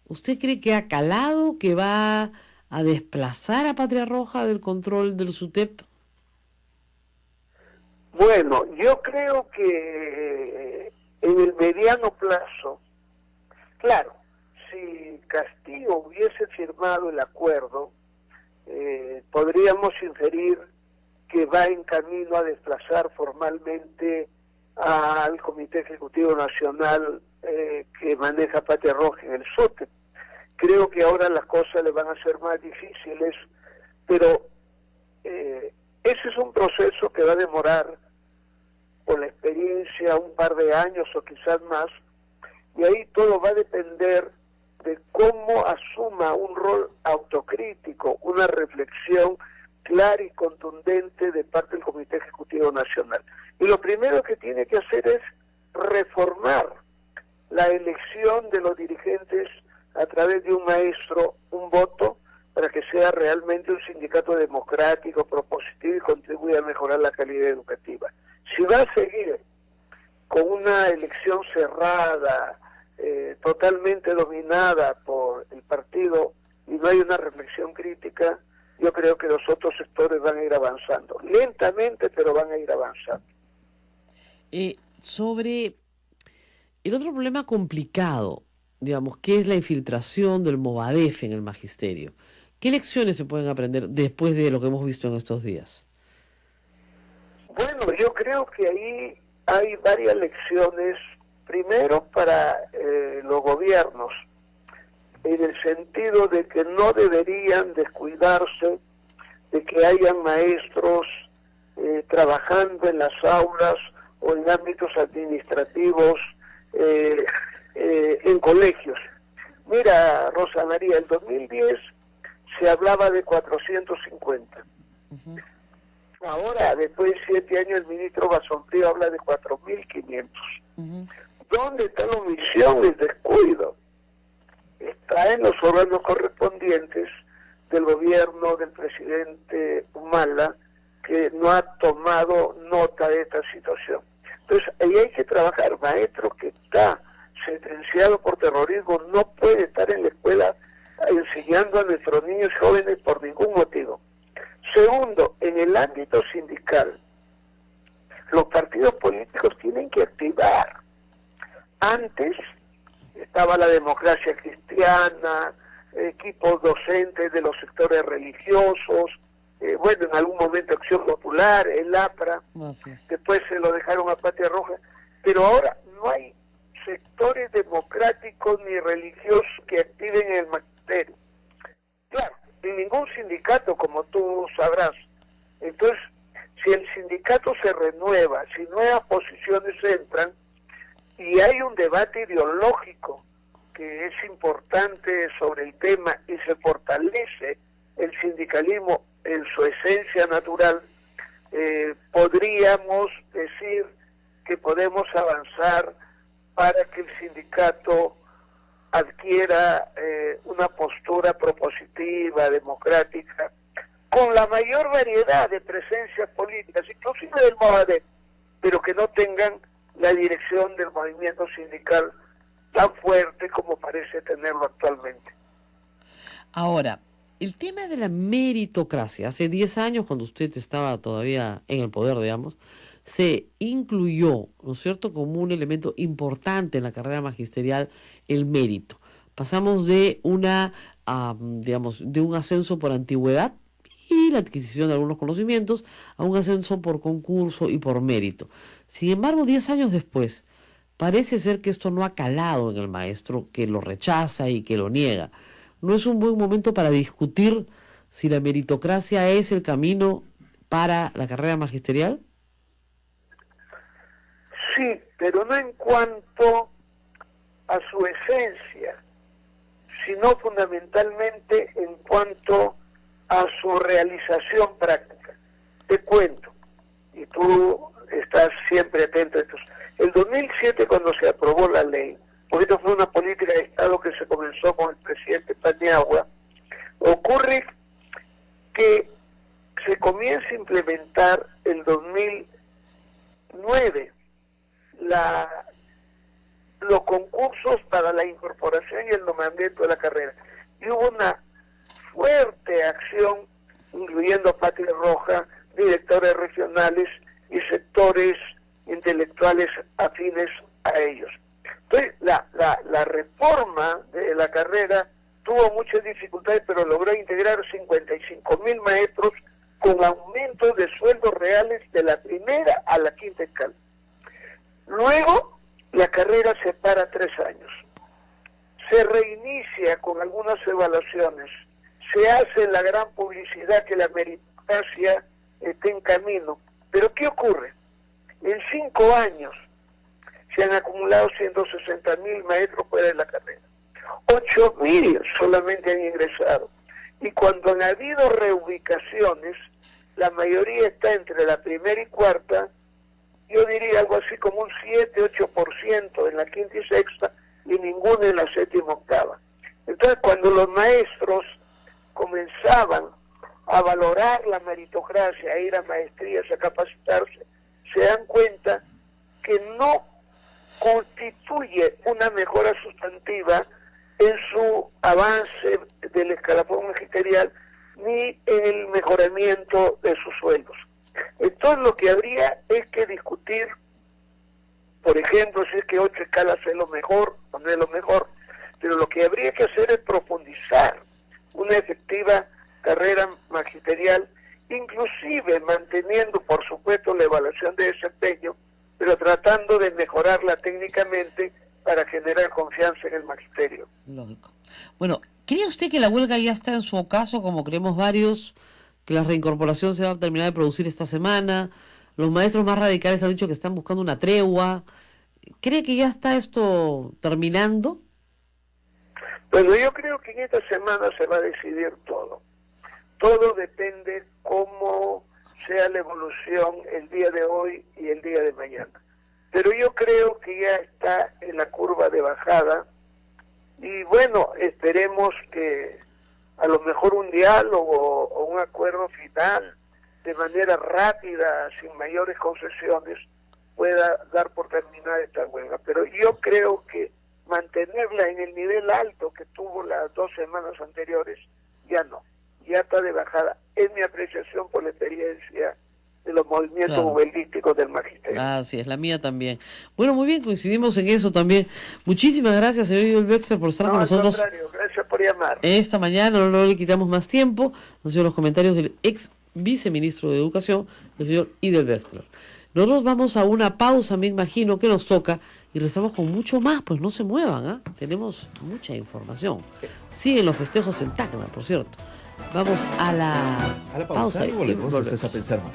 Speaker 3: ¿usted cree que ha calado, que va a desplazar a Patria Roja del control del SUTEP?
Speaker 5: Bueno, yo creo que en el mediano plazo, claro, si Castillo hubiese firmado el acuerdo, podríamos inferir que va en camino a desplazar formalmente al Comité Ejecutivo Nacional que maneja Patria Roja en el SUTEP. Creo que ahora las cosas le van a ser más difíciles, pero ese es un proceso que va a demorar, por la experiencia, un par de años o quizás más, y ahí todo va a depender de cómo asuma un rol autocrítico, una reflexión clara y contundente de parte del Comité Ejecutivo Nacional. Y lo primero que tiene que hacer es reformar la elección de los dirigentes a través de un maestro, un voto, para que sea realmente un sindicato democrático, propositivo y contribuya a mejorar la calidad educativa. Si va a seguir con una elección cerrada, totalmente dominada por el partido, y no hay una reflexión crítica, yo creo que los otros sectores van a ir avanzando. Lentamente, pero van a ir avanzando.
Speaker 3: Sobre el otro problema complicado, digamos, que es la infiltración del Movadef en el magisterio. ¿Qué lecciones se pueden aprender después de lo que hemos visto en estos días?
Speaker 5: Bueno, yo creo que ahí hay varias lecciones. Primero, para los gobiernos, en el sentido de que no deberían descuidarse de que hayan maestros trabajando en las aulas o en ámbitos administrativos, en colegios. Mira, Rosa María, en 2010 se hablaba de 450. Ahora, después de 7 años, el ministro Basomprío habla de 4.500. ¿Dónde está la omisión y el descuido? Está en los órganos correspondientes del gobierno del presidente Humala, que no ha tomado nota de esta situación. Entonces, ahí hay que trabajar. Maestro que está sentenciado por terrorismo no puede estar en la escuela enseñando a nuestros niños jóvenes por ningún motivo. Segundo, en el ámbito sindical, los partidos políticos tienen que activar. Antes estaba la democracia cristiana, equipos docentes de los sectores religiosos, bueno, en algún momento Acción Popular, el APRA, después se lo dejaron a Patria Roja, pero ahora no hay sectores democráticos ni religiosos que activen el magisterio. Claro, en ningún sindicato, como tú sabrás. Entonces, si el sindicato se renueva, si nuevas posiciones entran, y hay un debate ideológico que es importante sobre el tema y se fortalece el sindicalismo en su esencia natural, podríamos decir que podemos avanzar para que el sindicato adquiera una postura propositiva, democrática, con la mayor variedad de presencias políticas, inclusive del Movadef, pero que no tengan la dirección del movimiento sindical tan fuerte como parece tenerlo actualmente.
Speaker 3: Ahora, el tema de la meritocracia, hace 10 años, cuando usted estaba todavía en el poder, digamos, se incluyó, ¿no es cierto?, como un elemento importante en la carrera magisterial, el mérito. Pasamos de de un ascenso por antigüedad y la adquisición de algunos conocimientos a un ascenso por concurso y por mérito. Sin embargo, 10 años después, parece ser que esto no ha calado en el maestro, que lo rechaza y que lo niega. ¿No es un buen momento para discutir si la meritocracia es el camino para la carrera magisterial?
Speaker 5: Sí, pero no en cuanto a su esencia, sino fundamentalmente en cuanto a su realización práctica. Te cuento, y tú estás siempre atento a esto. El 2007, cuando se aprobó la ley, porque esto fue una política de Estado que se comenzó con el presidente Paniagua, ocurre que se comienza a implementar el 2009 los concursos para la incorporación y el nombramiento de la carrera. Y hubo una fuerte acción, incluyendo a Patria Roja, directores regionales y sectores intelectuales afines a ellos. Entonces, la reforma de la carrera tuvo muchas dificultades, pero logró integrar 55.000 maestros con aumentos de sueldos reales de la primera a la quinta escala. Luego, la carrera se para 3 años. Se reinicia con algunas evaluaciones. Se hace la gran publicidad que la meritocracia está en camino. Pero ¿qué ocurre? En 5 años se han acumulado 160.000 maestros fuera de la carrera. 8.000 solamente han ingresado. Y cuando han habido reubicaciones, la mayoría está entre la primera y cuarta, yo diría algo así como un 7-8% en la quinta y sexta, y ninguno en la séptima y octava. Entonces, cuando los maestros comenzaban a valorar la meritocracia, a ir a maestrías, a capacitarse, se dan cuenta que no constituye una mejora sustantiva en su avance del escalafón magisterial ni en el mejoramiento de sus sueldos. Entonces lo que habría es que discutir, por ejemplo, si es que 8 escalas es lo mejor o no es lo mejor, pero lo que habría que hacer es profundizar una efectiva carrera magisterial, inclusive manteniendo, por supuesto, la evaluación de desempeño, pero tratando de mejorarla técnicamente para generar confianza en el magisterio.
Speaker 3: Lógico. Bueno, ¿cree usted que la huelga ya está en su ocaso, como creemos varios, que la reincorporación se va a terminar de producir esta semana? Los maestros más radicales han dicho que están buscando una tregua. ¿Cree que ya está esto terminando?
Speaker 5: Bueno, yo creo que en esta semana se va a decidir todo. Todo depende cómo sea la evolución el día de hoy y el día de mañana. Pero yo creo que ya está en la curva de bajada y bueno, esperemos que a lo mejor un diálogo o un acuerdo final de manera rápida, sin mayores concesiones, pueda dar por terminada esta huelga. Pero yo creo que mantenerla en el nivel alto que tuvo las 2 semanas anteriores, ya no, ya está de bajada. Es mi apreciación por la experiencia de los movimientos huelguísticos del magisterio.
Speaker 3: Así es, la mía también. Bueno, muy bien, coincidimos en eso también. Muchísimas gracias, señor Idol Bexter, por estar con nosotros.
Speaker 5: Gracias por llamar.
Speaker 3: Esta mañana no le quitamos más tiempo. Han sido los comentarios del ex viceministro de Educación, el señor Idol Bexter. Nosotros vamos a una pausa, me imagino, que nos toca, y regresamos con mucho más, pues no se muevan, ¿ah? Tenemos mucha información. Siguen los festejos en Tacna, por cierto. Vamos a la pausa
Speaker 2: y volvemos a pensar más.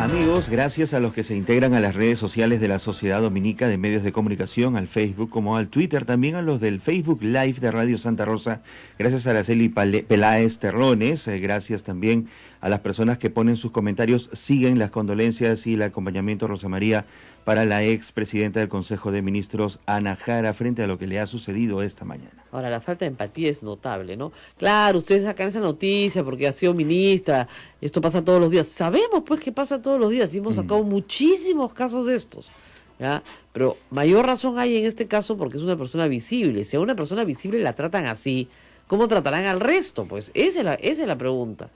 Speaker 2: Amigos, gracias a los que se integran a las redes sociales de la Sociedad Dominica de Medios de Comunicación, al Facebook como al Twitter, también a los del Facebook Live de Radio Santa Rosa, gracias a Araceli Peláez Terrones, gracias también a las personas que ponen sus comentarios, siguen las condolencias y el acompañamiento a Rosa María para la expresidenta del Consejo de Ministros, Ana Jara, frente a lo que le ha sucedido esta mañana.
Speaker 3: Ahora, la falta de empatía es notable, ¿no? Claro, ustedes sacan esa noticia porque ha sido ministra, esto pasa todos los días. Sabemos, pues, que pasa todos los días y hemos sacado muchísimos casos de estos, ¿ya? Pero mayor razón hay en este caso porque es una persona visible. Si a una persona visible la tratan así, ¿cómo tratarán al resto? Pues esa es la pregunta,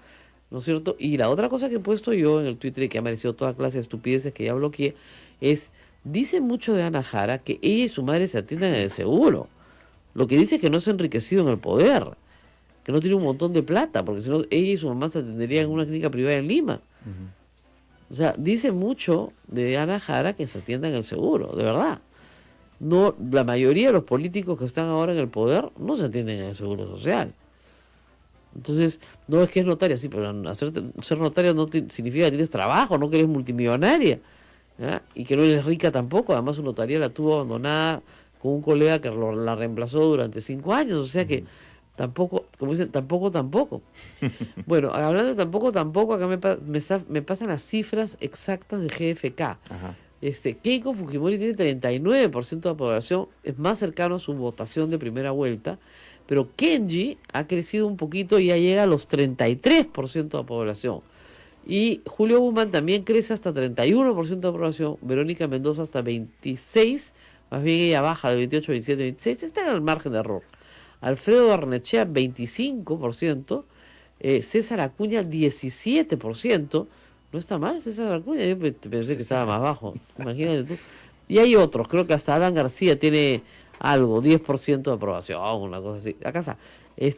Speaker 3: ¿no es cierto? Y la otra cosa que he puesto yo en el Twitter y que ha aparecido toda clase de estupideces que ya bloqueé es, dice mucho de Ana Jara que ella y su madre se atienden en el seguro. Lo que dice es que no se ha enriquecido en el poder, que no tiene un montón de plata, porque si no ella y su mamá se atenderían en una clínica privada en Lima. O sea, dice mucho de Ana Jara que se atienda en el seguro, de verdad. No, la mayoría de los políticos que están ahora en el poder no se atienden en el seguro social. Entonces, no es que es notaria, sí, pero ser notaria no significa que tienes trabajo, no que eres multimillonaria, ¿ya? Y que no eres rica tampoco. Además, su notaría la tuvo abandonada con un colega que la reemplazó durante 5 años, o sea que tampoco, como dicen, tampoco. Bueno, hablando de tampoco, acá me pasan las cifras exactas de GFK.
Speaker 2: Ajá.
Speaker 3: Keiko Fujimori tiene 39% de aprobación, es más cercano a su votación de primera vuelta, pero Kenji ha crecido un poquito y ya llega a los 33% de aprobación. Y Julio Guzmán también crece hasta 31% de aprobación, Verónica Mendoza hasta 26%, más bien ella baja de 28, 27, 26, está en el margen de error. Alfredo Barnechea 25%, César Acuña 17%, no está mal César Acuña, yo pensé que estaba más bajo, imagínate tú. Y hay otros, creo que hasta Alan García tiene algo, 10% de aprobación, una cosa así. Acá está,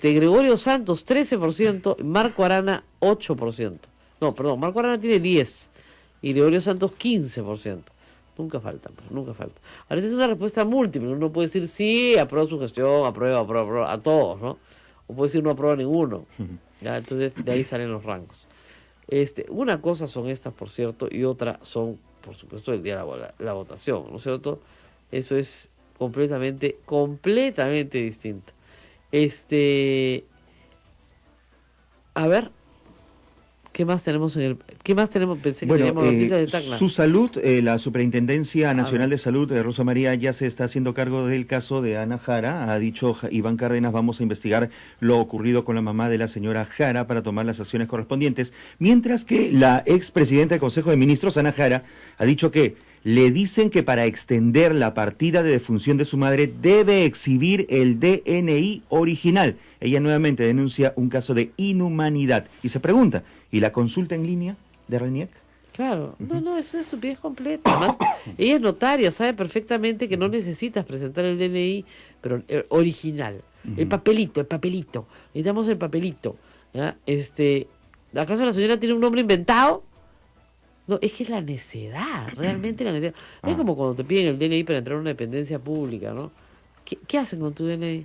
Speaker 3: Gregorio Santos 13%, Marco Arana 8%. No, perdón, Marco Arana tiene 10% y Gregorio Santos 15%. Nunca falta, pues, nunca falta. Ahora es una respuesta múltiple, uno puede decir sí, aprueba su gestión, aprueba, a todos, ¿no? O puede decir no aprueba ninguno. ¿Ya? Entonces de ahí salen los rangos. Una cosa son estas, por cierto, y otra son, por supuesto, el día de la votación, ¿no es cierto? Eso es completamente distinto. A ver, ¿qué más tenemos Pensé que teníamos noticias de Tacna.
Speaker 2: Su salud, la Superintendencia Nacional de Salud de Rosa María ya se está haciendo cargo del caso de Ana Jara. Ha dicho Iván Cárdenas, vamos a investigar lo ocurrido con la mamá de la señora Jara para tomar las acciones correspondientes. Mientras que la expresidenta del Consejo de Ministros, Ana Jara, ha dicho que le dicen que para extender la partida de defunción de su madre debe exhibir el DNI original. Ella nuevamente denuncia un caso de inhumanidad y se pregunta, ¿y la consulta en línea de RENIEC?
Speaker 3: Claro, no, es una estupidez completa. Además, ella es notaria, sabe perfectamente que no necesitas presentar el DNI, pero original. El papelito. Necesitamos el papelito. ¿Ya? ¿Acaso la señora tiene un nombre inventado? No, es que es la necedad, realmente la necedad. Es como cuando te piden el DNI para entrar a una dependencia pública, ¿no? ¿Qué hacen con tu DNI?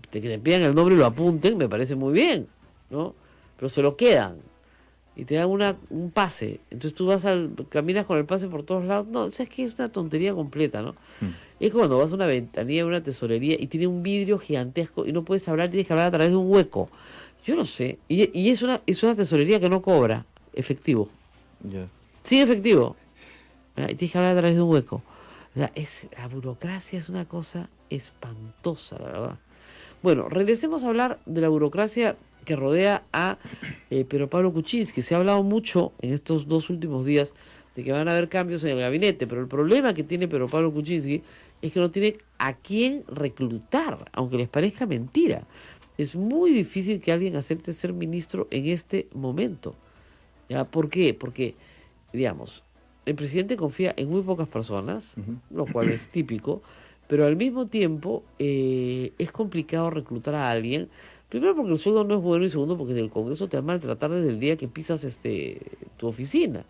Speaker 3: Que te pidan el nombre y lo apunten, me parece muy bien, ¿no? Pero se lo quedan y te dan un pase. Entonces tú caminas con el pase por todos lados. No, o sea, es que es una tontería completa, ¿no? Es como cuando vas a una ventanilla de una tesorería y tiene un vidrio gigantesco y no puedes hablar, tienes que hablar a través de un hueco. Yo no sé. Y es una tesorería que no cobra efectivo.
Speaker 2: Yeah.
Speaker 3: Sí, efectivo. Y tienes que hablar a través de un hueco. O sea, la burocracia es una cosa espantosa, la verdad. Bueno, regresemos a hablar de la burocracia que rodea a Pedro Pablo Kuczynski. Se ha hablado mucho en estos 2 últimos días de que van a haber cambios en el gabinete, pero el problema que tiene Pedro Pablo Kuczynski es que no tiene a quién reclutar, aunque les parezca mentira. Es muy difícil que alguien acepte ser ministro en este momento. ¿Ya? ¿Por qué? Porque, digamos, el presidente confía en muy pocas personas, lo cual es típico, pero al mismo tiempo es complicado reclutar a alguien, primero porque el sueldo no es bueno y segundo porque en el Congreso te van a maltratar desde el día que pisas tu oficina.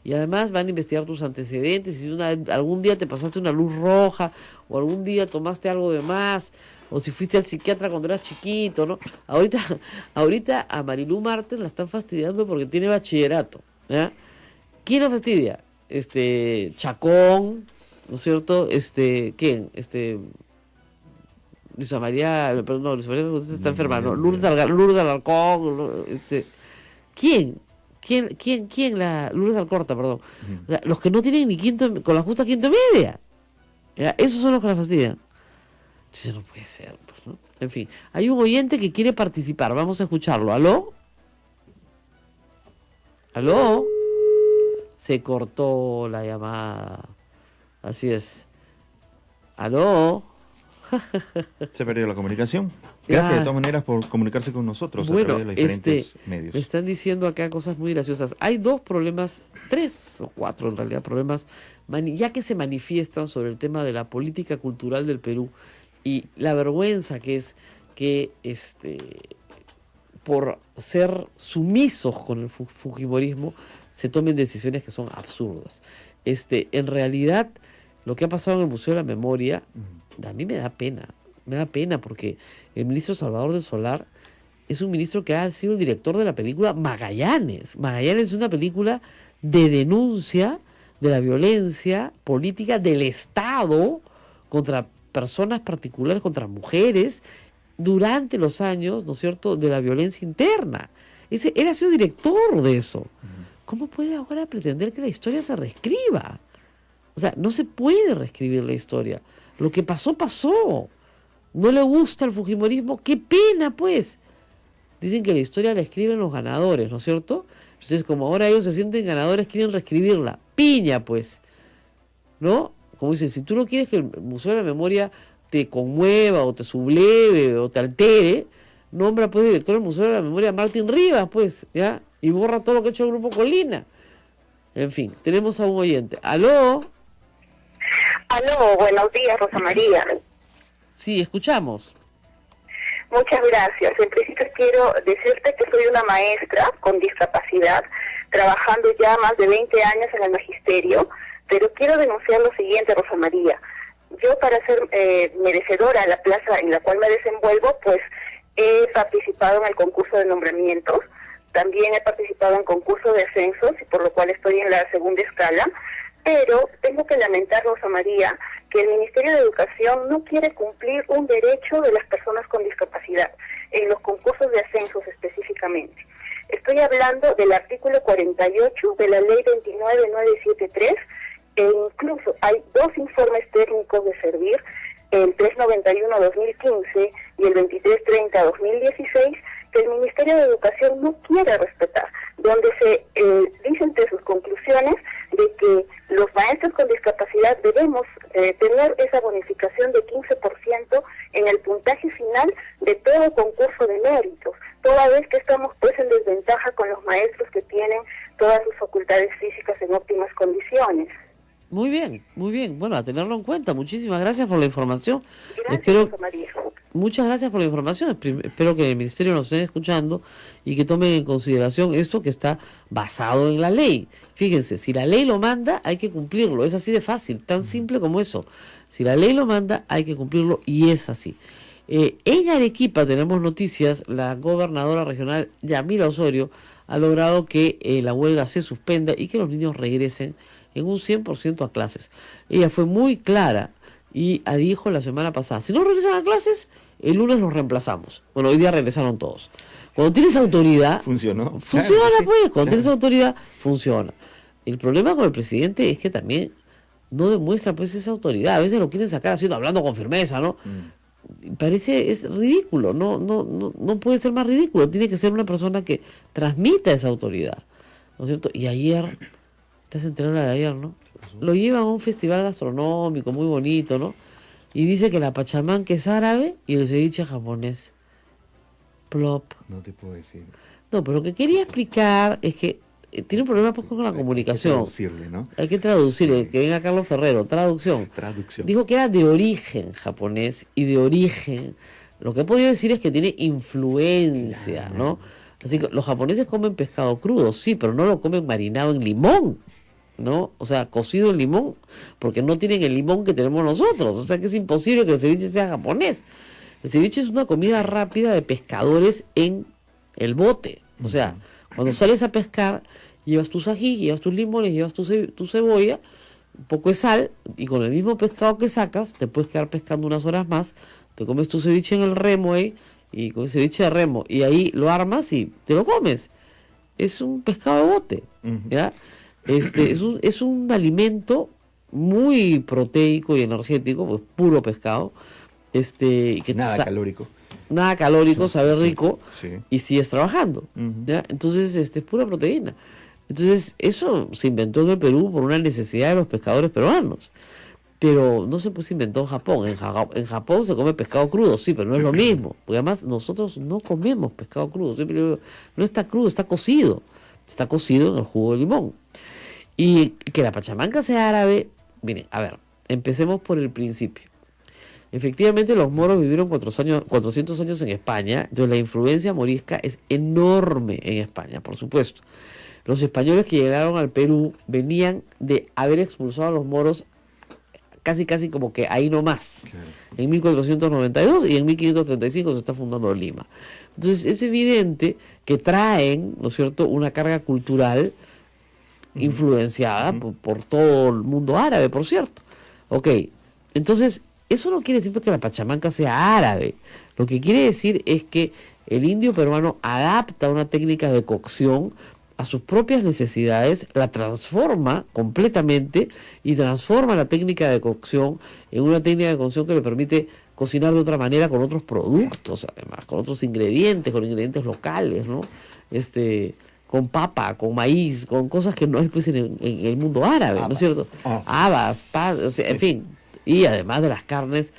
Speaker 3: Y además van a investigar tus antecedentes, si algún día te pasaste una luz roja o algún día tomaste algo de más, o si fuiste al psiquiatra cuando eras chiquito, ¿no? Ahorita a Marilú Marten la están fastidiando porque tiene bachillerato, ¿ya? ¿Quién la fastidia? Chacón, ¿no es cierto? ¿Quién? Luisa María, perdón, no, Luisa María está enferma, ¿no? Lourdes Alarcón, ¿no? ¿Quién? Lourdes Alcorta, perdón. O sea, los que no tienen ni quinto, con la justa quinto media. ¿Ya? Esos son los que la fastidian. Eso no puede ser, pues, ¿no? En fin, hay un oyente que quiere participar, vamos a escucharlo. ¿Aló? ¿Aló? Se cortó la llamada. Así es. ¿Aló?
Speaker 2: Se perdió la comunicación. Gracias de todas maneras por comunicarse con nosotros a través de los diferentes medios.
Speaker 3: Me están diciendo acá cosas muy graciosas. Hay 2 problemas, 3 o 4 en realidad, problemas ya que se manifiestan sobre el tema de la política cultural del Perú y la vergüenza que es que por ser sumisos con el fujimorismo se tomen decisiones que son absurdas. En realidad, lo que ha pasado en el Museo de la Memoria, a mí me da pena porque el ministro Salvador del Solar es un ministro que ha sido el director de la película Magallanes. Magallanes es una película de denuncia de la violencia política del Estado contra personas particulares, contra mujeres, durante los años, ¿no es cierto?, de la violencia interna. Él ha sido director de eso. ¿Cómo puede ahora pretender que la historia se reescriba? O sea, no se puede reescribir la historia. Lo que pasó, pasó. No le gusta el fujimorismo. ¡Qué pena, pues! Dicen que la historia la escriben los ganadores, ¿no es cierto? Entonces, como ahora ellos se sienten ganadores, quieren reescribirla. ¡Piña, pues! ¿No? Como dicen, si tú no quieres que el Museo de la Memoria te conmueva o te subleve o te altere, nombra pues director del Museo de la Memoria Martín Rivas, pues, ¿ya? Y borra todo lo que ha hecho el Grupo Colina. En fin, tenemos a un oyente. ¿Aló?
Speaker 6: Aló, buenos días, Rosa María.
Speaker 3: Sí, escuchamos.
Speaker 6: Muchas gracias. En principio quiero decirte que soy una maestra con discapacidad, trabajando ya más de 20 años en el magisterio, pero quiero denunciar lo siguiente, Rosa María. Yo, para ser merecedora de la plaza en la cual me desenvuelvo, pues he participado en el concurso de nombramientos, también he participado en concurso de ascensos, y por lo cual estoy en la segunda escala, pero tengo que lamentar, Rosa María, que el Ministerio de Educación no quiere cumplir un derecho de las personas con discapacidad, en los concursos de ascensos específicamente. Estoy hablando del artículo 48 de la Ley 29973, e incluso hay 2 informes técnicos de servir, el 391-2015 y el 2330-2016, que el Ministerio de Educación no quiere respetar, donde se dice entre sus conclusiones de que los maestros con discapacidad debemos tener esa bonificación de 15% en el puntaje final de todo concurso de méritos, toda vez que estamos pues en desventaja con los maestros que tienen todas sus facultades físicas en óptimas condiciones.
Speaker 3: Muy bien, muy bien. Bueno, a tenerlo en cuenta. Muchísimas gracias por la información.
Speaker 6: Gracias, Rosa María.
Speaker 3: Muchas gracias por la información. Espero que el Ministerio nos esté escuchando y que tomen en consideración esto que está basado en la ley. Fíjense, si la ley lo manda, hay que cumplirlo. Es así de fácil, tan simple como eso. Si la ley lo manda, hay que cumplirlo y es así. En Arequipa tenemos noticias. La gobernadora regional Yamila Osorio ha logrado que la huelga se suspenda y que los niños regresen en un 100% a clases. Ella fue muy clara y dijo la semana pasada, si no regresan a clases, el lunes los reemplazamos. Bueno, hoy día regresaron todos. Cuando tienes autoridad...
Speaker 2: Funcionó.
Speaker 3: Funciona,
Speaker 2: claro,
Speaker 3: pues.
Speaker 2: sí,
Speaker 3: Cuando tienes autoridad, funciona. El problema con el presidente es que también no demuestra pues esa autoridad. A veces lo quieren sacar hablando con firmeza, ¿no? Parece, es ridículo. No puede ser más ridículo. Tiene que ser una persona que transmita esa autoridad, ¿no es cierto? Y ayer... ¿Te has enterado la de ayer, no? Lo llevan a un festival gastronómico muy bonito, ¿no? Y dice que la pachamanca es árabe y el ceviche japonés. Plop.
Speaker 2: No te puedo decir.
Speaker 3: No, pero lo que quería explicar es que tiene un problema pues, con la comunicación.
Speaker 2: Hay que traducirle, ¿no?
Speaker 3: Hay que traducirle,
Speaker 2: Sí.
Speaker 3: que venga Carlos Ferrero, traducción. Dijo que era de origen japonés y de origen. Lo que he podido decir es que tiene influencia, claro, ¿no? Así que los japoneses comen pescado crudo, sí, pero no lo comen marinado en limón, ¿no? O sea, cocido en limón, porque no tienen el limón que tenemos nosotros. O sea, que es imposible que el ceviche sea japonés. El ceviche es una comida rápida de pescadores en el bote. O sea, cuando sales a pescar llevas tus ají, llevas tus limones, llevas tu cebolla, un poco de sal, y con el mismo pescado que sacas, te puedes quedar pescando unas horas más, te comes tu ceviche en el remo ahí, y con el ceviche de remo, y ahí lo armas y te lo comes. Es un pescado de bote, ¿ya? Es un alimento muy proteico y energético, pues puro pescado, que
Speaker 2: Nada calórico.
Speaker 3: Nada calórico, sabe rico,
Speaker 2: sí.
Speaker 3: y sigues trabajando, ¿ya? Entonces, es pura proteína. Entonces, eso se inventó en el Perú por una necesidad de los pescadores peruanos. Pero no se inventó en Japón. En Japón se come pescado crudo, sí, pero no es lo mismo. Porque además nosotros no comemos pescado crudo. Siempre digo, no está crudo, está cocido. Está cocido en el jugo de limón. Y que la pachamanca sea árabe, miren, a ver, empecemos por el principio. Efectivamente, los moros vivieron 400 años en España, entonces la influencia morisca es enorme en España, por supuesto. Los españoles que llegaron al Perú venían de haber expulsado a los moros casi como que ahí nomás, claro. En 1492 y en 1535 se está fundando Lima. Entonces es evidente que traen, ¿no es cierto?, una carga cultural influenciada por todo el mundo árabe, por cierto. Ok, entonces eso no quiere decir que la pachamanca sea árabe. Lo que quiere decir es que el indio peruano adapta una técnica de cocción a sus propias necesidades, la transforma completamente y transforma la técnica de cocción en una técnica de cocción que le permite cocinar de otra manera con otros productos, además, con otros ingredientes, con ingredientes locales, ¿no? Con papa, con maíz, con cosas que no hay pues en el mundo árabe, ¿no es cierto? Habas, o sea, en fin, y además de las carnes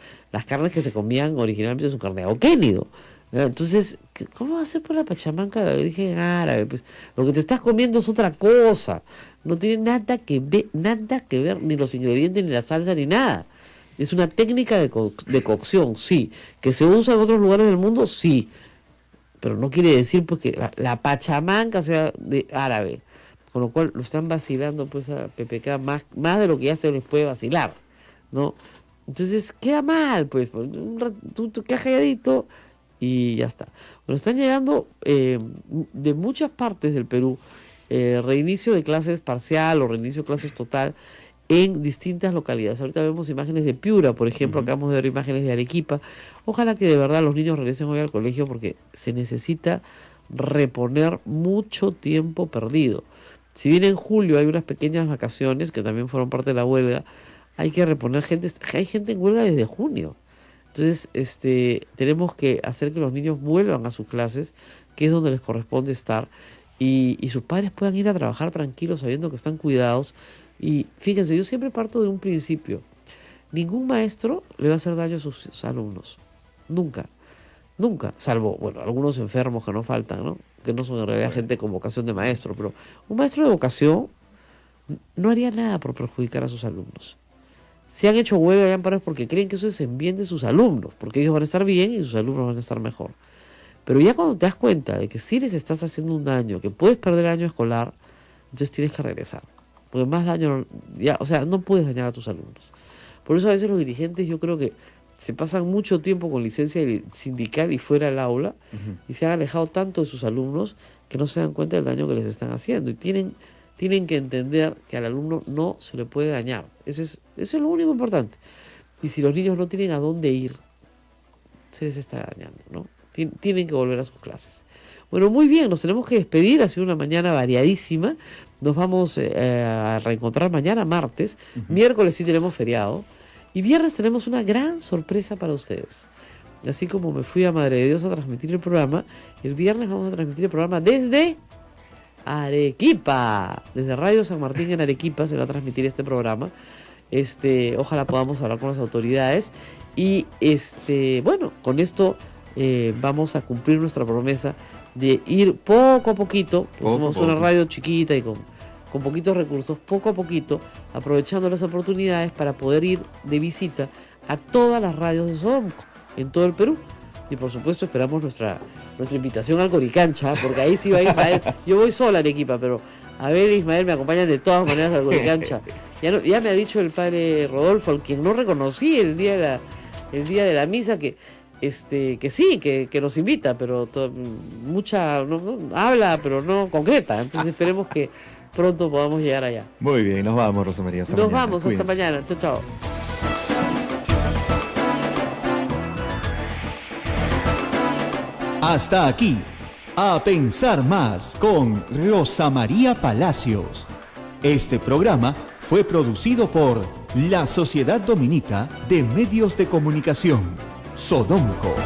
Speaker 3: que se comían originalmente su carne auquénido. Entonces, ¿cómo va a ser por la pachamanca de origen árabe? Pues lo que te estás comiendo es otra cosa. No tiene nada que ver, ni los ingredientes, ni la salsa, ni nada. Es una técnica de cocción, sí. Que se usa en otros lugares del mundo, sí. Pero no quiere decir pues que la pachamanca sea de árabe. Con lo cual lo están vacilando pues a PPK más de lo que ya se les puede vacilar, ¿no? Entonces queda mal, pues. Tú quedas calladito y ya está. Bueno, están llegando de muchas partes del Perú reinicio de clases parcial o reinicio de clases total en distintas localidades. Ahorita vemos imágenes de Piura, por ejemplo, acabamos de ver imágenes de Arequipa. Ojalá que de verdad los niños regresen hoy al colegio porque se necesita reponer mucho tiempo perdido. Si bien en julio hay unas pequeñas vacaciones que también fueron parte de la huelga, hay que reponer gente. Hay gente en huelga desde junio. Entonces, tenemos que hacer que los niños vuelvan a sus clases, que es donde les corresponde estar, y sus padres puedan ir a trabajar tranquilos sabiendo que están cuidados. Y fíjense, yo siempre parto de un principio. Ningún maestro le va a hacer daño a sus alumnos. Nunca. Nunca. Salvo, bueno, algunos enfermos que no faltan, ¿no? Que no son en realidad gente con vocación de maestro. Pero un maestro de vocación no haría nada por perjudicar a sus alumnos. Si han hecho huelga y han parado es porque creen que eso es en bien de sus alumnos, porque ellos van a estar bien y sus alumnos van a estar mejor. Pero ya cuando te das cuenta de que si les estás haciendo un daño, que puedes perder el año escolar, entonces tienes que regresar. Porque más daño, no puedes dañar a tus alumnos. Por eso a veces los dirigentes yo creo que se pasan mucho tiempo con licencia sindical y fuera del aula y se han alejado tanto de sus alumnos que no se dan cuenta del daño que les están haciendo. Y tienen que entender que al alumno no se le puede dañar. Eso es lo único importante. Y si los niños no tienen a dónde ir, se les está dañando, ¿no? Tienen que volver a sus clases. Bueno, muy bien, nos tenemos que despedir. Ha sido una mañana variadísima. Nos vamos a reencontrar mañana, martes. Miércoles sí tenemos feriado. Y viernes tenemos una gran sorpresa para ustedes. Así como me fui a Madre de Dios a transmitir el programa, el viernes vamos a transmitir el programa desde Arequipa. Desde Radio San Martín en Arequipa se va a transmitir este programa. Ojalá podamos hablar con las autoridades. Y bueno, con esto vamos a cumplir nuestra promesa de ir poco a poquito, somos una radio chiquita y con poquitos recursos, poco a poquito, aprovechando las oportunidades para poder ir de visita a todas las radios de Sodomco, en todo el Perú. Y por supuesto esperamos nuestra invitación al Coricancha, porque ahí sí va Ismael. Yo voy sola a Arequipa, pero a ver, Ismael, me acompañan de todas maneras al Coricancha. Ya me ha dicho el padre Rodolfo, al quien no reconocí el día de la misa, que sí, que nos invita, pero habla, pero no concreta. Entonces esperemos que pronto podamos llegar allá.
Speaker 2: Muy bien, nos vamos, Rosa María. Hasta
Speaker 3: Nos
Speaker 2: mañana.
Speaker 3: vamos, hasta
Speaker 2: Cuídense.
Speaker 3: mañana. Chao, chao.
Speaker 1: Hasta aquí, A Pensar Más con Rosa María Palacios. Este programa fue producido por la Sociedad Dominica de Medios de Comunicación, Sodomco.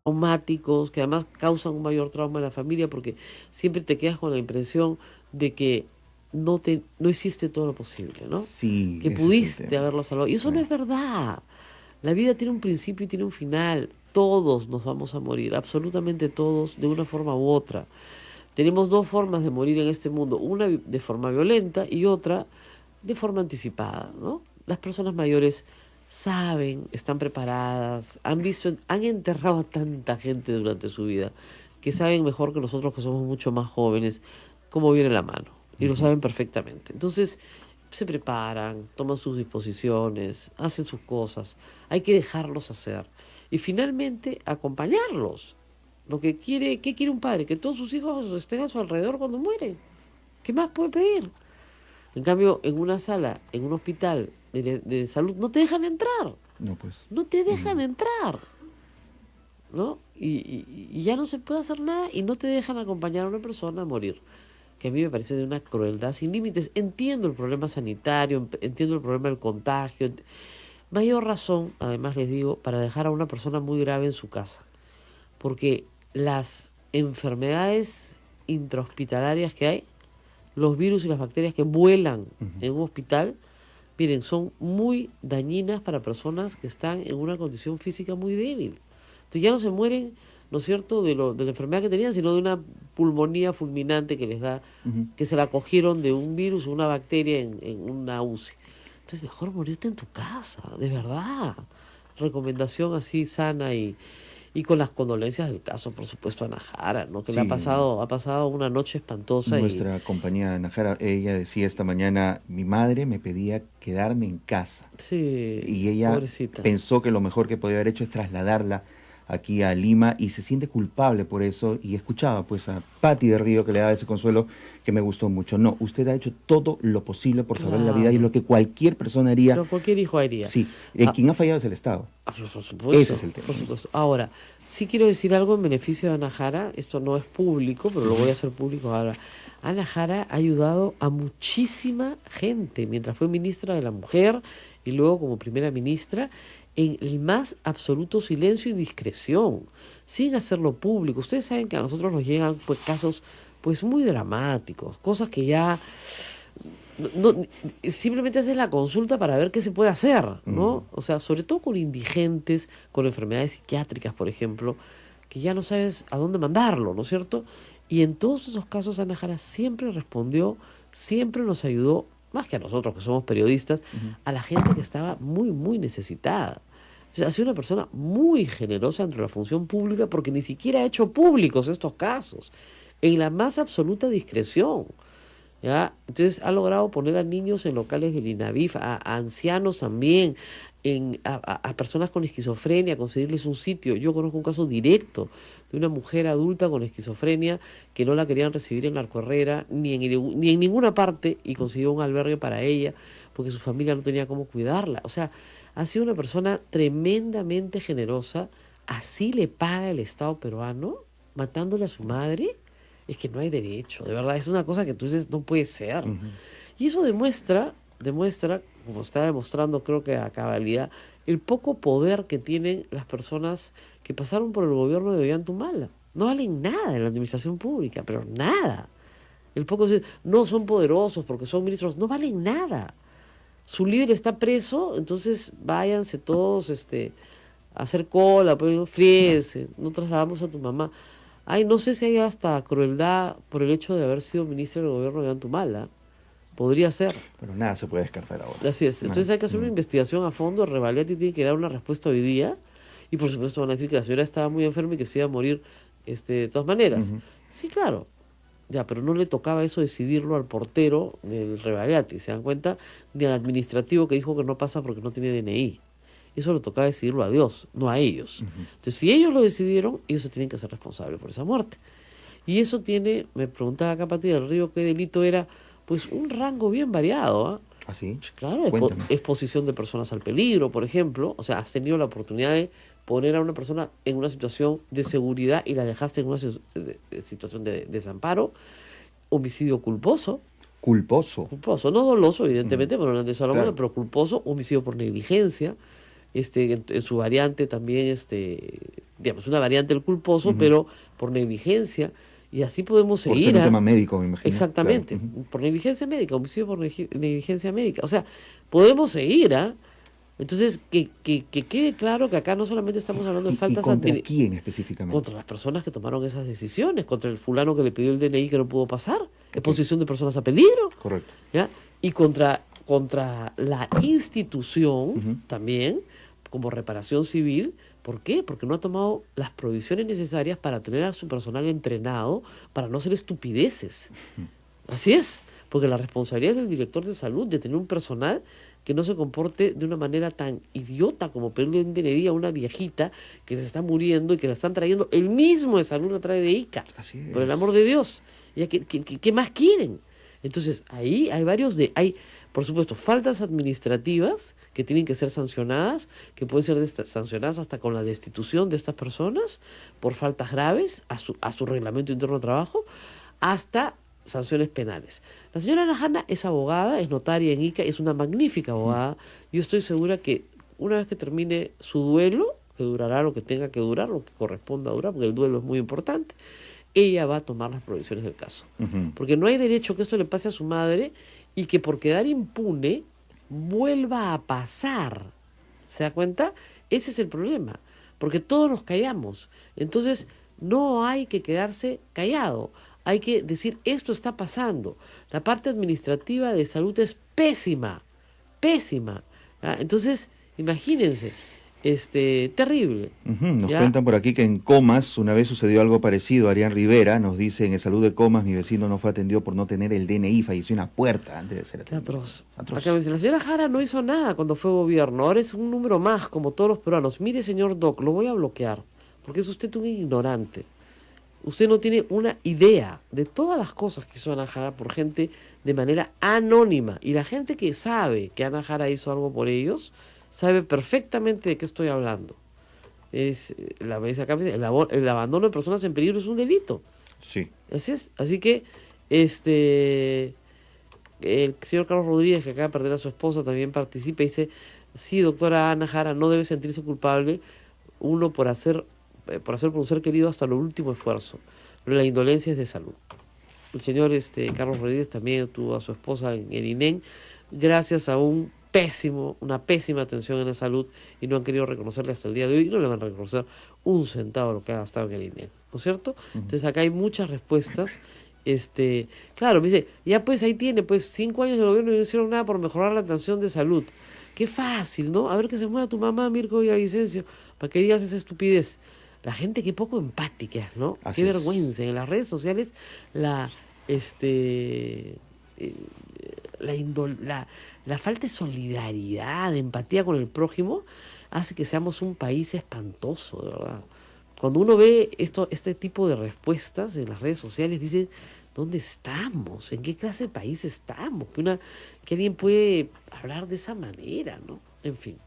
Speaker 3: Traumáticos, que además causan un mayor trauma en la familia porque siempre te quedas con la impresión de que no hiciste todo lo posible, ¿no?
Speaker 2: Sí.
Speaker 3: Que
Speaker 2: ese es el
Speaker 3: pudiste
Speaker 2: tema.
Speaker 3: haberlo salvado. Y eso no es verdad. La vida tiene un principio y tiene un final. Todos nos vamos a morir, absolutamente todos, de una forma u otra. Tenemos dos formas de morir en este mundo, una de forma violenta y otra de forma anticipada, ¿no? Las personas mayores saben, están preparadas, han enterrado a tanta gente durante su vida, que saben mejor que nosotros, que somos mucho más jóvenes, cómo viene la mano, y lo saben perfectamente. Entonces, se preparan, toman sus disposiciones, hacen sus cosas, hay que dejarlos hacer. Y finalmente, acompañarlos. ¿Qué quiere un padre? Que todos sus hijos estén a su alrededor cuando mueren. ¿Qué más puede pedir? En cambio, en una sala, en un hospital de salud, no te dejan entrar.
Speaker 2: No, pues.
Speaker 3: No te dejan entrar. ¿No? Y ya no se puede hacer nada y no te dejan acompañar a una persona a morir. Que a mí me parece de una crueldad sin límites. Entiendo el problema sanitario, entiendo el problema del contagio. Mayor razón, además les digo, para dejar a una persona muy grave en su casa. Porque las enfermedades intrahospitalarias que hay, los virus y las bacterias que vuelan en un hospital, miren, son muy dañinas para personas que están en una condición física muy débil. Entonces ya no se mueren, ¿no es cierto?, de la enfermedad que tenían, sino de una pulmonía fulminante que les da, que se la cogieron de un virus o una bacteria en una UCI. Entonces mejor morirte en tu casa, de verdad. Recomendación así sana y con las condolencias del caso, por supuesto, a Najara, ¿no? Que le ha pasado una noche espantosa.
Speaker 2: Nuestra compañía Najara, ella decía esta mañana, mi madre me pedía quedarme en casa.
Speaker 3: Sí,
Speaker 2: Y ella
Speaker 3: pobrecita.
Speaker 2: pensó que lo mejor que podía haber hecho es trasladarla aquí a Lima y se siente culpable por eso. Y escuchaba pues a Patti de Río que le daba ese consuelo que me gustó mucho. No, usted ha hecho todo lo posible por salvar la vida y lo que cualquier persona haría.
Speaker 3: Lo cualquier hijo haría.
Speaker 2: Sí, quien ha fallado es el Estado.
Speaker 3: Por supuesto,
Speaker 2: Ese es el tema.
Speaker 3: por supuesto. Ahora, sí quiero decir algo en beneficio de Ana Jara. Esto no es público, pero lo voy a hacer público ahora. Ana Jara ha ayudado a muchísima gente mientras fue ministra de la Mujer y luego como primera ministra, en el más absoluto silencio y discreción, sin hacerlo público. Ustedes saben que a nosotros nos llegan pues casos pues muy dramáticos, cosas que ya simplemente haces la consulta para ver qué se puede hacer, ¿no? O sea, sobre todo con indigentes, con enfermedades psiquiátricas, por ejemplo, que ya no sabes a dónde mandarlo, ¿no es cierto? Y en todos esos casos Ana Jara siempre respondió, siempre nos ayudó, más que a nosotros que somos periodistas, a la gente que estaba muy, muy necesitada. O sea, ha sido una persona muy generosa entre la función pública porque ni siquiera ha hecho públicos estos casos, en la más absoluta discreción. ¿Ya? Entonces ha logrado poner a niños en locales del INAVIF, a ancianos también, a personas con esquizofrenia, conseguirles un sitio. Yo conozco un caso directo de una mujer adulta con esquizofrenia que no la querían recibir en Arco Herrera ni en ninguna parte y consiguió un albergue para ella porque su familia no tenía cómo cuidarla. O sea, ha sido una persona tremendamente generosa. Así le paga el Estado peruano, matándole a su madre. Es que no hay derecho, de verdad, es una cosa que tú dices, no puede ser. Y eso demuestra, como está demostrando creo que a cabalidad, el poco poder que tienen las personas que pasaron por el gobierno de Ollantumala. No valen nada en la administración pública, pero nada. No son poderosos porque son ministros, no valen nada. Su líder está preso, entonces váyanse todos a hacer cola, pues, fríense, no trasladamos a tu mamá. Ay, no sé si hay hasta crueldad por el hecho de haber sido ministra del gobierno de Ollantumala. Podría ser.
Speaker 2: Pero nada se puede descartar ahora.
Speaker 3: Así es. Entonces hay que hacer una investigación a fondo. Revalidati tiene que dar una respuesta hoy día. Y por supuesto van a decir que la señora estaba muy enferma y que se iba a morir de todas maneras. Sí, claro. Ya, pero no le tocaba eso decidirlo al portero del Revalidati, ¿se dan cuenta? Ni al administrativo que dijo que no pasa porque no tiene DNI. Eso le tocaba decidirlo a Dios, no a ellos. Entonces, si ellos lo decidieron, ellos se tienen que hacer responsables por esa muerte. Y eso tiene, me preguntaba acá Pati del Río qué delito era, pues un rango bien variado, ¿ah?
Speaker 2: ¿Ah, sí?
Speaker 3: Claro,
Speaker 2: Cuéntame.
Speaker 3: exposición de personas al peligro, por ejemplo. O sea, has tenido la oportunidad de poner a una persona en una situación de seguridad y la dejaste en una situación de desamparo. Homicidio culposo.
Speaker 2: Culposo.
Speaker 3: No doloso, evidentemente, pero no
Speaker 2: Claro.
Speaker 3: pero culposo. Homicidio por negligencia. En su variante también, digamos, una variante del culposo, pero por negligencia. Y así podemos
Speaker 2: Por
Speaker 3: seguir.
Speaker 2: ser un tema médico, me imagino.
Speaker 3: Exactamente,
Speaker 2: Claro.
Speaker 3: por negligencia médica, homicidio por negligencia médica. O sea, podemos seguir, ¿ah? Entonces, que quede claro que acá no solamente estamos hablando de
Speaker 2: ¿Y
Speaker 3: faltas
Speaker 2: contra quién específicamente?
Speaker 3: contra las personas que tomaron esas decisiones, contra el fulano que le pidió el DNI que no pudo pasar, exposición de personas a peligro,
Speaker 2: Correcto.
Speaker 3: ¿ya? Y contra la institución también, como reparación civil. ¿Por qué? Porque no ha tomado las provisiones necesarias para tener a su personal entrenado para no hacer estupideces. Así es, porque la responsabilidad es del director de salud de tener un personal que no se comporte de una manera tan idiota como pedirle un DNI a una viejita que se está muriendo y que la están trayendo. El mismo de salud la trae de Ica.
Speaker 2: Así es.
Speaker 3: Por el amor de Dios. ¿Ya qué más quieren? Entonces, ahí hay hay, por supuesto, faltas administrativas que tienen que ser sancionadas, que pueden ser sancionadas hasta con la destitución de estas personas por faltas graves a su reglamento interno de trabajo, hasta sanciones penales. La señora Ana Hanna es abogada, es notaria en Ica, es una magnífica abogada. Yo estoy segura que una vez que termine su duelo, que durará lo que tenga que durar, lo que corresponda a durar, porque el duelo es muy importante, ella va a tomar las provisiones del caso. Porque no hay derecho que esto le pase a su madre y que por quedar impune vuelva a pasar. ¿Se da cuenta? Ese es el problema, porque todos nos callamos. Entonces, no hay que quedarse callado. Hay que decir, esto está pasando. La parte administrativa de salud es pésima, pésima. ¿Ya? Entonces, imagínense, terrible.
Speaker 2: Nos
Speaker 3: ¿ya?
Speaker 2: cuentan por aquí que en Comas una vez sucedió algo parecido. Arián Rivera nos dice, en el Salud de Comas mi vecino no fue atendido por no tener el DNI, falleció en la puerta antes de ser
Speaker 3: Qué
Speaker 2: atendido.
Speaker 3: atroz.
Speaker 2: Atroz.
Speaker 3: Acá me dice, la señora Jara no hizo nada cuando fue gobierno, ahora es un número más, como todos los peruanos. Mire, señor Doc, lo voy a bloquear, porque es usted un ignorante. Usted no tiene una idea de todas las cosas que hizo Ana Jara por gente de manera anónima. Y la gente que sabe que Ana Jara hizo algo por ellos, sabe perfectamente de qué estoy hablando. El abandono de personas en peligro es un delito.
Speaker 2: Sí.
Speaker 3: Así es. Así que el señor Carlos Rodríguez, que acaba de perder a su esposa, también participa y dice, sí, doctora Ana Jara, no debe sentirse culpable uno por hacer por un ser querido hasta lo último esfuerzo, pero la indolencia es de salud. El señor Carlos Rodríguez también tuvo a su esposa en el INEM gracias a una pésima atención en la salud, y no han querido reconocerle hasta el día de hoy, y no le van a reconocer un centavo de lo que ha gastado en el INEM, ¿no es cierto? Entonces acá hay muchas respuestas. Claro, me dice, ya pues ahí tiene, pues 5 años de gobierno y no hicieron nada por mejorar la atención de salud. Qué fácil, ¿no? A ver que se muera tu mamá, Mirko y Vicencio, para que digas esa estupidez. La gente qué poco empática, ¿no?
Speaker 2: Así
Speaker 3: Qué
Speaker 2: es.
Speaker 3: vergüenza. En las redes sociales la falta de solidaridad, de empatía con el prójimo, hace que seamos un país espantoso, de verdad. Cuando uno ve este tipo de respuestas en las redes sociales, dice, ¿dónde estamos? ¿En qué clase de país estamos? Que alguien puede hablar de esa manera, ¿no? En fin.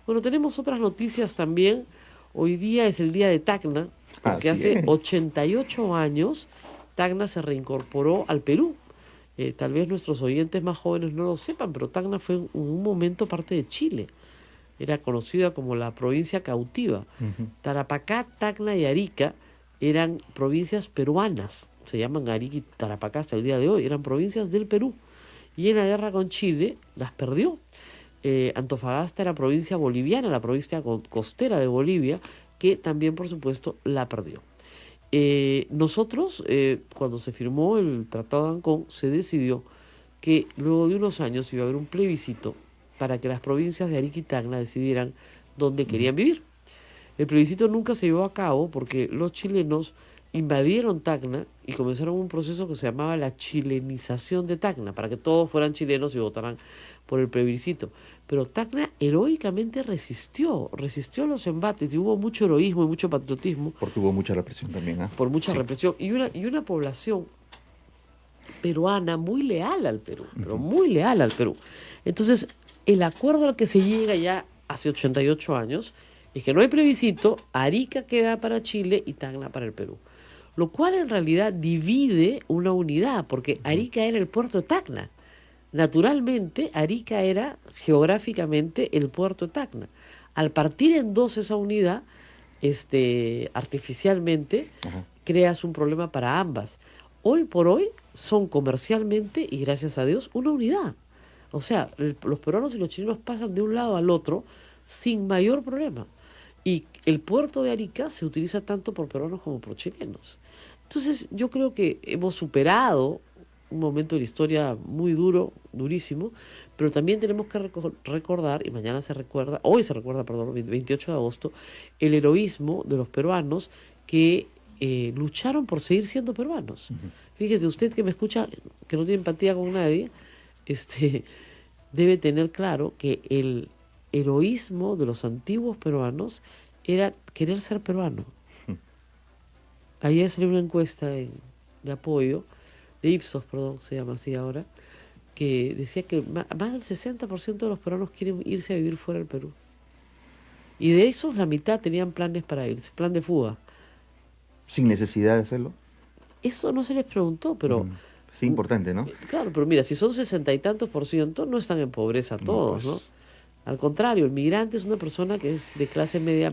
Speaker 3: Bueno, tenemos otras noticias también. Hoy día es el día de Tacna, porque
Speaker 2: Así
Speaker 3: hace
Speaker 2: es.
Speaker 3: 88 años Tacna se reincorporó al Perú. Tal vez nuestros oyentes más jóvenes no lo sepan, pero Tacna fue en un momento parte de Chile. Era conocida como la provincia cautiva. Tarapacá, Tacna y Arica eran provincias peruanas. Se llaman Arica y Tarapacá hasta el día de hoy. Eran provincias del Perú. Y en la guerra con Chile las perdió. Antofagasta era provincia boliviana, la provincia costera de Bolivia, que también, por supuesto, la perdió. Nosotros, cuando se firmó el Tratado de Ancón, se decidió que luego de unos años iba a haber un plebiscito para que las provincias de Arica y Tacna decidieran dónde querían vivir. El plebiscito nunca se llevó a cabo porque los chilenos invadieron Tacna y comenzaron un proceso que se llamaba la chilenización de Tacna, para que todos fueran chilenos y votaran por el plebiscito. Pero Tacna heroicamente resistió los embates y hubo mucho heroísmo y mucho patriotismo.
Speaker 2: Porque hubo mucha represión también, ¿ah?
Speaker 3: Por mucha represión y una población peruana muy leal al Perú, pero muy leal al Perú. Entonces, el acuerdo al que se llega ya hace 88 años es que no hay plebiscito, Arica queda para Chile y Tacna para el Perú. Lo cual en realidad divide una unidad, porque Arica era el puerto de Tacna. Naturalmente, Arica era geográficamente el puerto de Tacna. Al partir en dos esa unidad, artificialmente, creas un problema para ambas. Hoy por hoy son comercialmente, y gracias a Dios, una unidad. O sea, los peruanos y los chilenos pasan de un lado al otro sin mayor problema. Y el puerto de Arica se utiliza tanto por peruanos como por chilenos. Entonces, yo creo que hemos superado un momento de la historia muy durísimo, pero también tenemos que recordar, y mañana hoy se recuerda, el 28 de agosto, el heroísmo de los peruanos que lucharon por seguir siendo peruanos. Fíjese, usted que me escucha, que no tiene empatía con nadie, debe tener claro que el heroísmo de los antiguos peruanos era querer ser peruano. Ayer salió una encuesta de apoyo, de Ipsos, se llama así ahora, que decía que más del 60% de los peruanos quieren irse a vivir fuera del Perú. Y de esos, la mitad tenían planes para irse, plan de fuga.
Speaker 2: Sin necesidad de hacerlo.
Speaker 3: Eso no se les preguntó, pero...
Speaker 2: Es importante, ¿no?
Speaker 3: Claro, pero mira, si son 60 y tantos %, no están en pobreza todos, ¿no? Al contrario, el migrante es una persona que es de clase media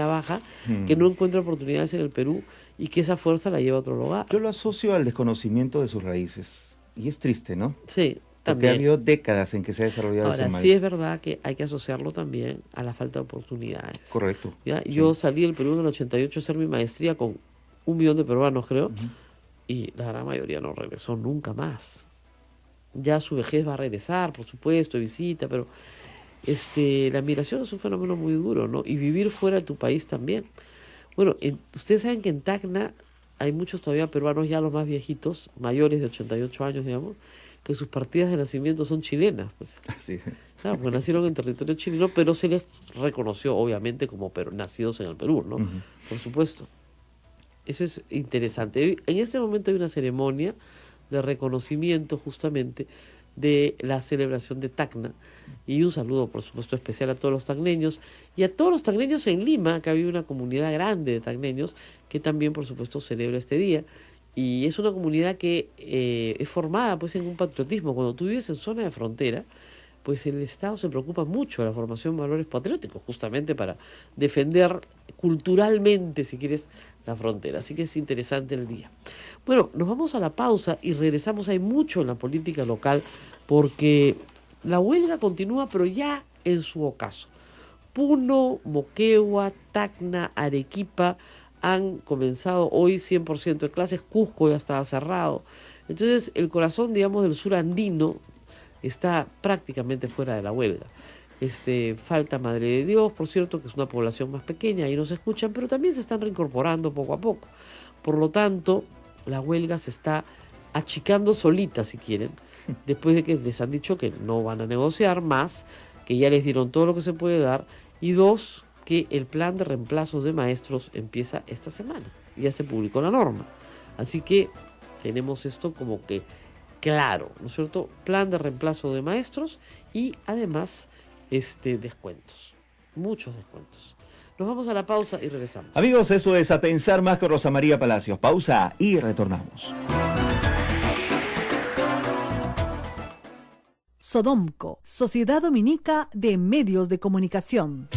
Speaker 3: baja, que no encuentra oportunidades en el Perú y que esa fuerza la lleva a otro lugar.
Speaker 2: Yo lo asocio al desconocimiento de sus raíces. Y es triste, ¿no?
Speaker 3: Sí, también.
Speaker 2: Porque ha habido décadas en que se ha desarrollado ese
Speaker 3: Ahora,
Speaker 2: mal.
Speaker 3: sí es verdad que hay que asociarlo también a la falta de oportunidades.
Speaker 2: Correcto.
Speaker 3: ¿Ya?
Speaker 2: Sí.
Speaker 3: Yo salí del Perú en el 88 a hacer mi maestría con 1 millón de peruanos, creo, y la gran mayoría no regresó nunca más. Ya su vejez va a regresar, por supuesto, de visita, pero la migración es un fenómeno muy duro, ¿no? Y vivir fuera de tu país también. Bueno, ustedes saben que en Tacna hay muchos todavía peruanos, ya los más viejitos, mayores de 88 años, digamos, que sus partidas de nacimiento son chilenas, pues.
Speaker 2: Sí.
Speaker 3: Claro, porque nacieron en territorio chileno, pero se les reconoció, obviamente, como nacidos en el Perú, ¿no? Por supuesto. Eso es interesante. En este momento hay una ceremonia de reconocimiento, justamente, de la celebración de Tacna, y un saludo, por supuesto, especial a todos los tacneños y a todos los tacneños en Lima, que había una comunidad grande de tacneños que también, por supuesto, celebra este día. Y es una comunidad que es formada pues en un patriotismo. Cuando tú vives en zona de frontera, pues el Estado se preocupa mucho de la formación de valores patrióticos, justamente para defender culturalmente, si quieres, la frontera. Así que es interesante el día. Bueno, nos vamos a la pausa y regresamos. Hay mucho en la política local porque la huelga continúa, pero ya en su ocaso. Puno, Moquegua, Tacna, Arequipa han comenzado hoy 100% de clases. Cusco ya estaba cerrado. Entonces, el corazón, digamos, del sur andino está prácticamente fuera de la huelga. Falta Madre de Dios, por cierto, que es una población más pequeña, ahí nos escuchan, pero también se están reincorporando poco a poco. Por lo tanto, la huelga se está achicando solita, si quieren, después de que les han dicho que no van a negociar más, que ya les dieron todo lo que se puede dar, y 2, que el plan de reemplazos de maestros empieza esta semana. Ya se publicó la norma. Así que tenemos esto como que claro, ¿no es cierto? Plan de reemplazo de maestros y además descuentos. Muchos descuentos. Nos vamos a la pausa y regresamos.
Speaker 2: Amigos, eso es A Pensar Más con Rosa María Palacios. Pausa y retornamos.
Speaker 4: Sodomco, Sociedad Dominica de Medios de Comunicación.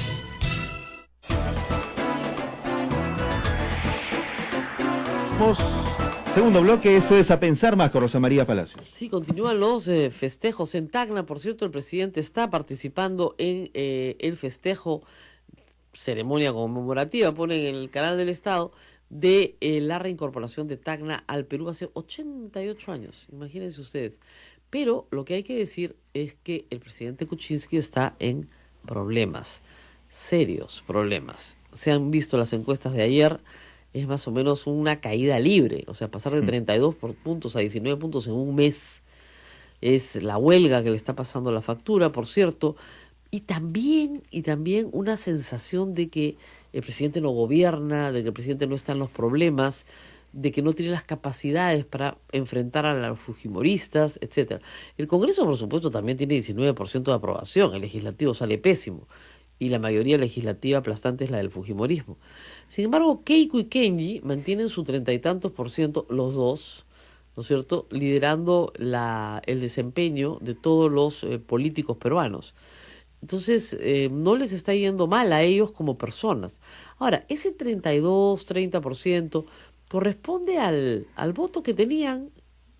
Speaker 2: Segundo bloque, esto es A Pensar Más con Rosa María Palacios.
Speaker 3: Sí, continúan los festejos en Tacna. Por cierto, el presidente está participando en el festejo, ceremonia conmemorativa, pone en el canal del Estado, de la reincorporación de Tacna al Perú hace 88 años. Imagínense ustedes. Pero lo que hay que decir es que el presidente Kuczynski está en problemas, serios problemas. Se han visto las encuestas de ayer. es más o menos una caída libre, o sea, pasar de 32 puntos a 19 puntos en un mes. Es la huelga que le está pasando la factura, por cierto, y también una sensación de que el presidente no gobierna, de que el presidente no está en los problemas, de que no tiene las capacidades para enfrentar a los fujimoristas, etcétera. El Congreso, por supuesto, también tiene 19% de aprobación, el legislativo sale pésimo, y la mayoría legislativa aplastante es la del fujimorismo. Sin embargo, Keiko y Kenji mantienen su 30 y tantos %, los dos, ¿no es cierto?, liderando el desempeño de todos los políticos peruanos. Entonces, no les está yendo mal a ellos como personas. Ahora, ese 30% corresponde al voto que tenían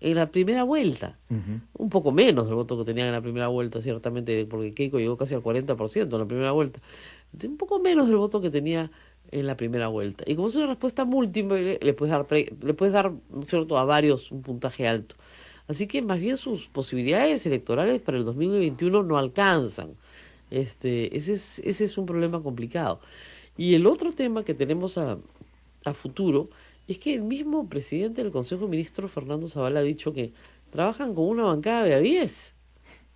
Speaker 3: en la primera vuelta. Un poco menos del voto que tenían en la primera vuelta, ciertamente, porque Keiko llegó casi al 40% en la primera vuelta. Un poco menos del voto que tenía en la primera vuelta. Y como es una respuesta múltiple, le puedes dar, ¿no es cierto?, a varios un puntaje alto. Así que más bien sus posibilidades electorales para el 2021 no alcanzan. Ese es un problema complicado. Y el otro tema que tenemos a futuro es que el mismo presidente del Consejo de Ministros, Fernando Zavala, ha dicho que trabajan con una bancada de a 10,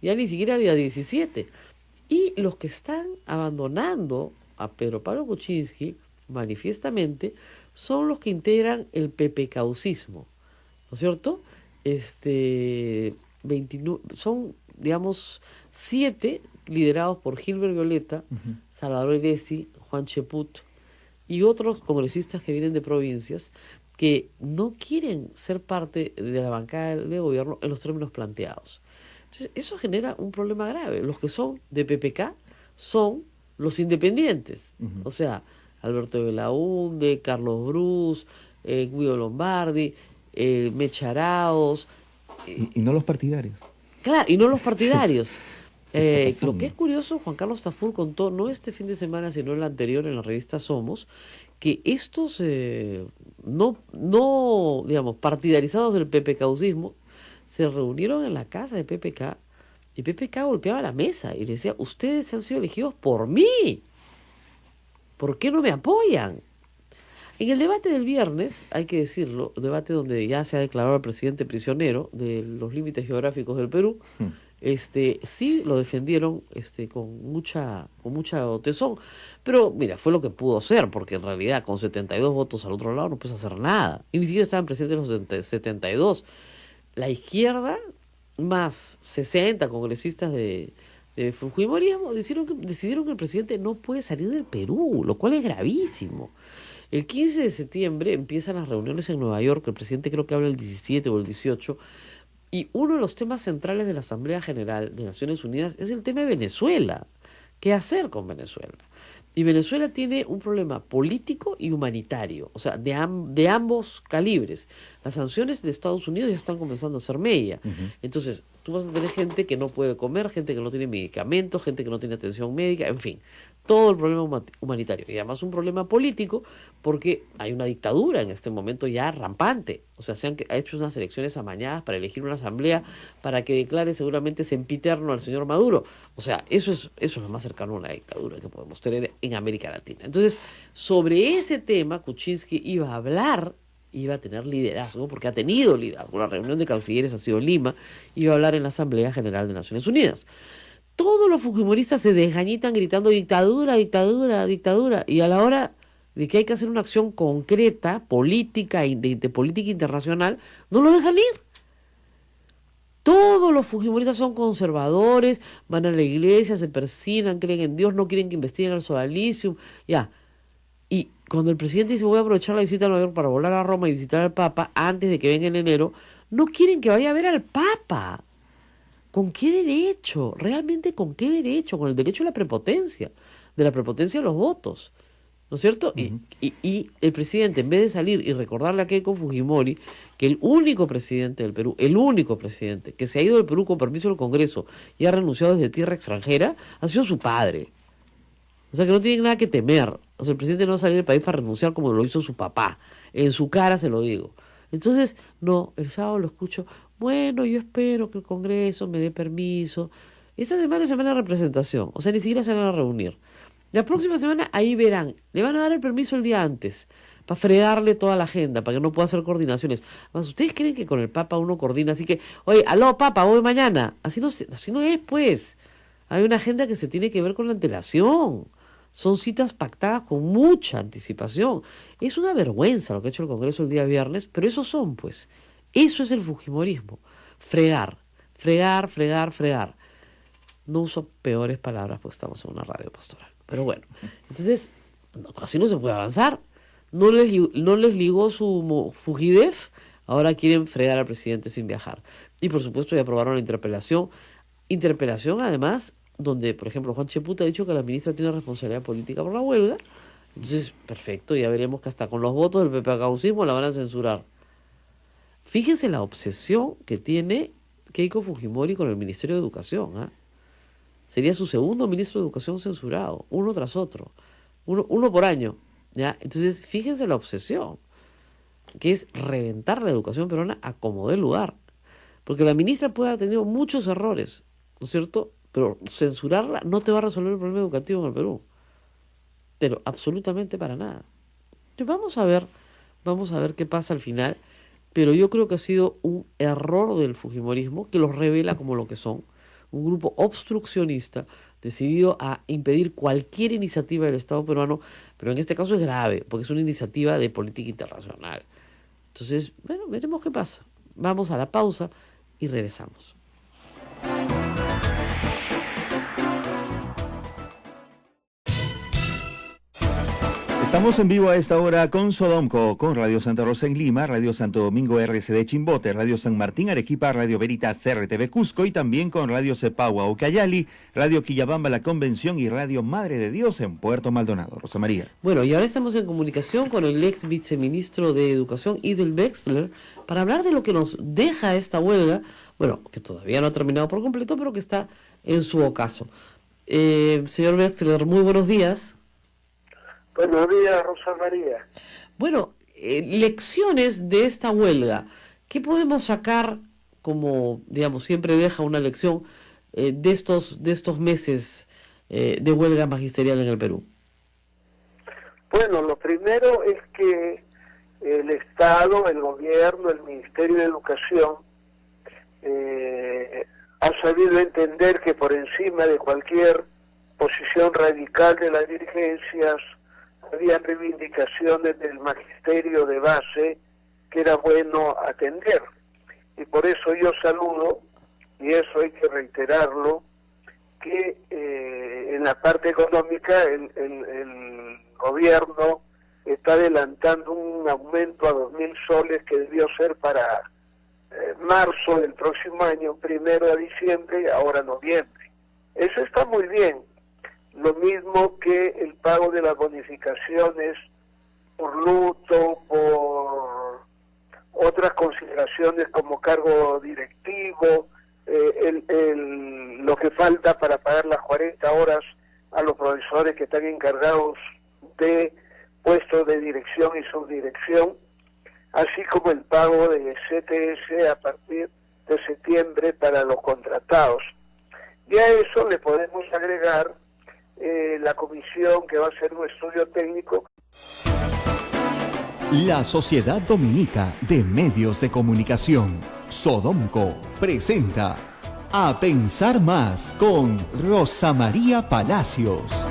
Speaker 3: ya ni siquiera de a 17. Y los que están abandonando a Pedro Pablo Kuczynski manifiestamente son los que integran el PPK-usismo, ¿no es cierto? 29, son, digamos, 7 liderados por Gilbert Violeta, Salvador Edesi, Juan Cheput y otros congresistas que vienen de provincias que no quieren ser parte de la bancada de gobierno en los términos planteados. Entonces, eso genera un problema grave. Los que son de PPK son los independientes, o sea, Alberto Belaúnde, Carlos Brus, Guido Lombardi, Mecha Arauz.
Speaker 2: Y no los partidarios.
Speaker 3: Claro, y no los partidarios. Lo que es curioso, Juan Carlos Tafur contó, no este fin de semana, sino el anterior en la revista Somos, que estos no digamos, partidarizados del PPK-usismo se reunieron en la casa de PPK y PPK golpeaba la mesa y le decía, ustedes han sido elegidos por mí, ¿por qué no me apoyan? En el debate del viernes, hay que decirlo, debate donde ya se ha declarado al presidente prisionero de los límites geográficos del Perú, sí lo defendieron con mucha tesón, pero mira, fue lo que pudo ser, porque en realidad con 72 votos al otro lado no puedes hacer nada, y ni siquiera estaban presentes los 72. La izquierda, más 60 congresistas de fujimorismo, decidieron que el presidente no puede salir del Perú, lo cual es gravísimo. El 15 de septiembre empiezan las reuniones en Nueva York, el presidente creo que habla el 17 o el 18, y uno de los temas centrales de la Asamblea General de Naciones Unidas es el tema de Venezuela. ¿Qué hacer con Venezuela? Y Venezuela tiene un problema político y humanitario, o sea, de ambos calibres. Las sanciones de Estados Unidos ya están comenzando a ser mella. Entonces, tú vas a tener gente que no puede comer, gente que no tiene medicamentos, gente que no tiene atención médica, en fin, todo el problema humanitario. Y además un problema político porque hay una dictadura en este momento ya rampante. O sea, se han hecho unas elecciones amañadas para elegir una asamblea para que declare seguramente sempiterno al señor Maduro. O sea, eso es lo más cercano a una dictadura que podemos tener en América Latina. Entonces, sobre ese tema, Kuczynski iba a tener liderazgo, porque ha tenido liderazgo. La reunión de cancilleres ha sido en Lima, iba a hablar en la Asamblea General de Naciones Unidas. Todos los fujimoristas se desgañitan gritando dictadura, dictadura, dictadura, y a la hora de que hay que hacer una acción concreta, política, de política internacional, no lo dejan ir. Todos los fujimoristas son conservadores, van a la iglesia, se persignan, creen en Dios, no quieren que investiguen el sodalicium, ya. Y cuando el presidente dice voy a aprovechar la visita a Nueva York para volar a Roma y visitar al Papa antes de que venga en enero, no quieren que vaya a ver al Papa. ¿Con qué derecho? ¿Realmente con qué derecho? Con el derecho a la prepotencia, de la prepotencia de los votos, ¿no es cierto? Y el presidente, en vez de salir y recordarle a Keiko Fujimori que el único presidente del Perú, el único presidente que se ha ido del Perú con permiso del Congreso y ha renunciado desde tierra extranjera, ha sido su padre. O sea que no tienen nada que temer. O sea, el presidente no va a salir del país para renunciar como lo hizo su papá. En su cara se lo digo. Entonces, no, el sábado lo escucho, bueno, yo espero que el Congreso me dé permiso. Esta semana es semana de representación, o sea, ni siquiera se van a reunir. La próxima semana ahí verán, le van a dar el permiso el día antes, para fregarle toda la agenda, para que no pueda hacer coordinaciones. Además, ¿ustedes creen que con el Papa uno coordina? Así que, oye, aló, Papa, voy mañana. Así no es, pues. Hay una agenda que se tiene que ver con la antelación. Son citas pactadas con mucha anticipación. Es una vergüenza lo que ha hecho el Congreso el día viernes, pero esos son, pues. Eso es el fujimorismo. Fregar, fregar, fregar, fregar. No uso peores palabras porque estamos en una radio pastoral. Pero bueno, entonces, así no se puede avanzar. No les ligó su Fujidef, ahora quieren fregar al presidente sin viajar. Y por supuesto ya aprobaron la interpelación. Interpelación además, donde por ejemplo Juan Cheput ha dicho que la ministra tiene responsabilidad política por la huelga. Entonces, perfecto, ya veremos que hasta con los votos del PPACAUCismo la van a censurar. Fíjense la obsesión que tiene Keiko Fujimori con el Ministerio de Educación. Sería su segundo ministro de Educación censurado, uno tras otro, uno por año. ¿Ya? Entonces, fíjense la obsesión, que es reventar la educación peruana a como dé lugar. Porque la ministra puede haber tenido muchos errores, ¿no es cierto? Pero censurarla no te va a resolver el problema educativo en el Perú. Pero absolutamente para nada. Entonces, vamos a ver qué pasa al final. Pero yo creo que ha sido un error del fujimorismo que los revela como lo que son. Un grupo obstruccionista decidido a impedir cualquier iniciativa del Estado peruano, pero en este caso es grave, porque es una iniciativa de política internacional. Entonces, bueno, veremos qué pasa. Vamos a la pausa y regresamos.
Speaker 2: Estamos en vivo a esta hora con Sodomco, con Radio Santa Rosa en Lima, Radio Santo Domingo RCD Chimbote, Radio San Martín Arequipa, Radio Veritas RTV Cusco y también con Radio Cepagua Ucayali, Radio Quillabamba La Convención y Radio Madre de Dios en Puerto Maldonado. Rosa María.
Speaker 3: Bueno, y ahora estamos en comunicación con el ex viceministro de Educación, Idel Wexler, para hablar de lo que nos deja esta huelga, bueno, que todavía no ha terminado por completo, pero que está en su ocaso. Señor Wexler, muy buenos días.
Speaker 5: Buenos días, Rosa María.
Speaker 3: Bueno, lecciones de esta huelga. ¿Qué podemos sacar como, digamos, siempre deja una lección de estos meses de huelga magisterial en el Perú?
Speaker 5: Bueno, lo primero es que el Estado, el gobierno, el Ministerio de Educación ha sabido entender que por encima de cualquier posición radical de las dirigencias había reivindicaciones del magisterio de base que era bueno atender. Y por eso yo saludo, y eso hay que reiterarlo, que en la parte económica el gobierno está adelantando un aumento a 2.000 soles que debió ser para marzo del próximo año, 1 de diciembre y ahora noviembre. Eso está muy bien. Lo mismo que el pago de las bonificaciones por luto, por otras consideraciones como cargo directivo, lo que falta para pagar las 40 horas a los profesores que están encargados de puestos de dirección y subdirección, así como el pago de CTS a partir de septiembre para los contratados. Y a eso le podemos agregar la comisión que va a hacer un estudio técnico.
Speaker 1: La Sociedad Dominica de Medios de Comunicación, Sodomco, presenta A Pensar Más con Rosa María Palacios.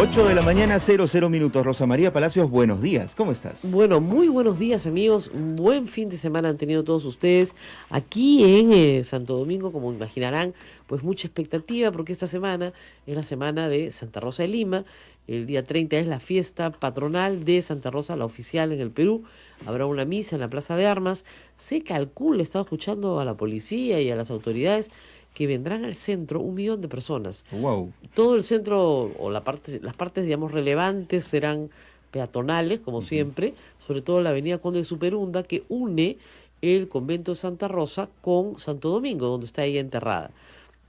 Speaker 2: 8 de la mañana, 00 minutos. Rosa María Palacios, buenos días. ¿Cómo estás?
Speaker 3: Bueno, muy buenos días, amigos. Un buen fin de semana han tenido todos ustedes. Aquí en Santo Domingo, como imaginarán, pues mucha expectativa porque esta semana es la semana de Santa Rosa de Lima. El día 30 es la fiesta patronal de Santa Rosa, la oficial en el Perú. Habrá una misa en la Plaza de Armas. Se calcula, estaba escuchando a la policía y a las autoridades, que vendrán al centro 1 millón de personas.
Speaker 2: Wow.
Speaker 3: Todo el centro, o las partes, digamos, relevantes serán peatonales, como siempre, sobre todo la avenida Conde de Superunda, que une el convento de Santa Rosa con Santo Domingo, donde está ella enterrada.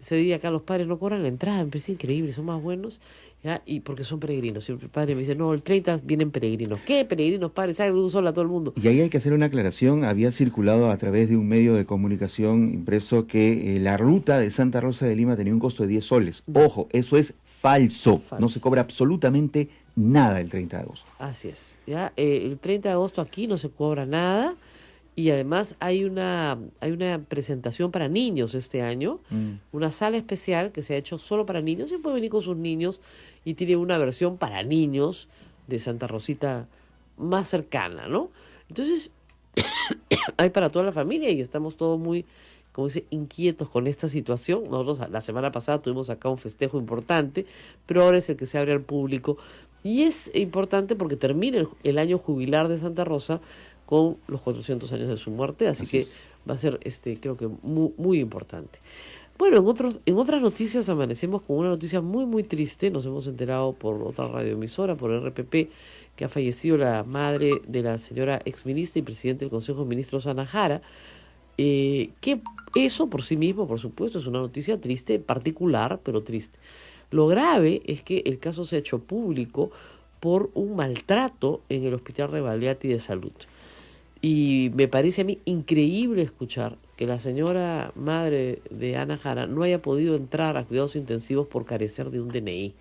Speaker 3: ese día acá los padres no cobran la entrada, me parece increíble, son más buenos, ¿ya? Y porque son peregrinos. Siempre el padre me dice, no, el 30 vienen peregrinos. ¿Qué peregrinos, padres? Sale luz sola a todo el mundo.
Speaker 2: Y ahí hay que hacer una aclaración. Había circulado a través de un medio de comunicación impreso que la ruta de Santa Rosa de Lima tenía un costo de 10 soles. Ojo, eso es falso. No se cobra absolutamente nada el 30 de agosto.
Speaker 3: Así es. ¿Ya? El 30 de agosto aquí no se cobra nada. Y además hay una presentación para niños este año, una sala especial que se ha hecho solo para niños, y puede venir con sus niños y tiene una versión para niños de Santa Rosita más cercana, ¿no? Entonces, hay para toda la familia y estamos todos muy, como dice, inquietos con esta situación. Nosotros la semana pasada tuvimos acá un festejo importante, pero ahora es el que se abre al público. Y es importante porque termina el año jubilar de Santa Rosa con los 400 años de su muerte, así que va a ser, creo que muy, muy importante. Bueno, en otras noticias amanecemos con una noticia muy, muy triste. Nos hemos enterado por otra radioemisora, por RPP, que ha fallecido la madre de la señora exministra y presidente del Consejo de Ministros, Ana Jara, que eso por sí mismo, por supuesto, es una noticia triste, particular, pero triste. Lo grave es que el caso se ha hecho público por un maltrato en el Hospital Rebagliati de Salud. Y me parece a mí increíble escuchar que la señora madre de Ana Jara no haya podido entrar a cuidados intensivos por carecer de un DNI,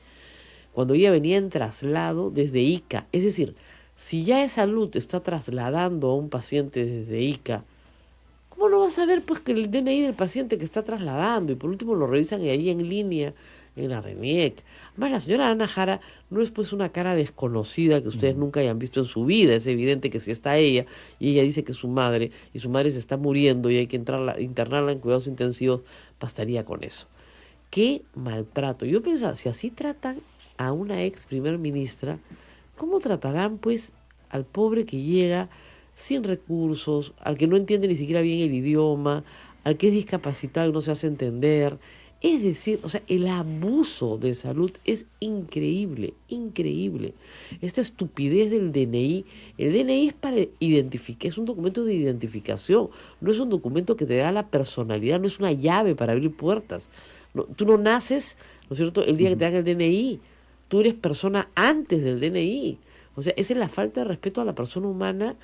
Speaker 3: cuando ella venía en traslado desde Ica. Es decir, si ya de Salud está trasladando a un paciente desde Ica, ¿cómo no vas a ver pues que el DNI del paciente que está trasladando? Y por último lo revisan ahí en línea, en la RENIEC. Además, la señora Ana Jara no es pues una cara desconocida que ustedes nunca hayan visto en su vida. Es evidente que si está ella y ella dice que es su madre y su madre se está muriendo y hay que internarla en cuidados intensivos, bastaría con eso. ¡Qué maltrato! Yo pensaba, si así tratan a una ex primer ministra, ¿cómo tratarán pues al pobre que llega sin recursos, al que no entiende ni siquiera bien el idioma, al que es discapacitado y no se hace entender? Es decir, o sea, el abuso de salud es increíble, increíble. Esta estupidez del DNI. El DNI es para identificar, es un documento de identificación, no es un documento que te da la personalidad, no es una llave para abrir puertas. No, tú no naces, ¿no es cierto?, el día que te dan el DNI. Tú eres persona antes del DNI. O sea, esa es la falta de respeto a la persona humana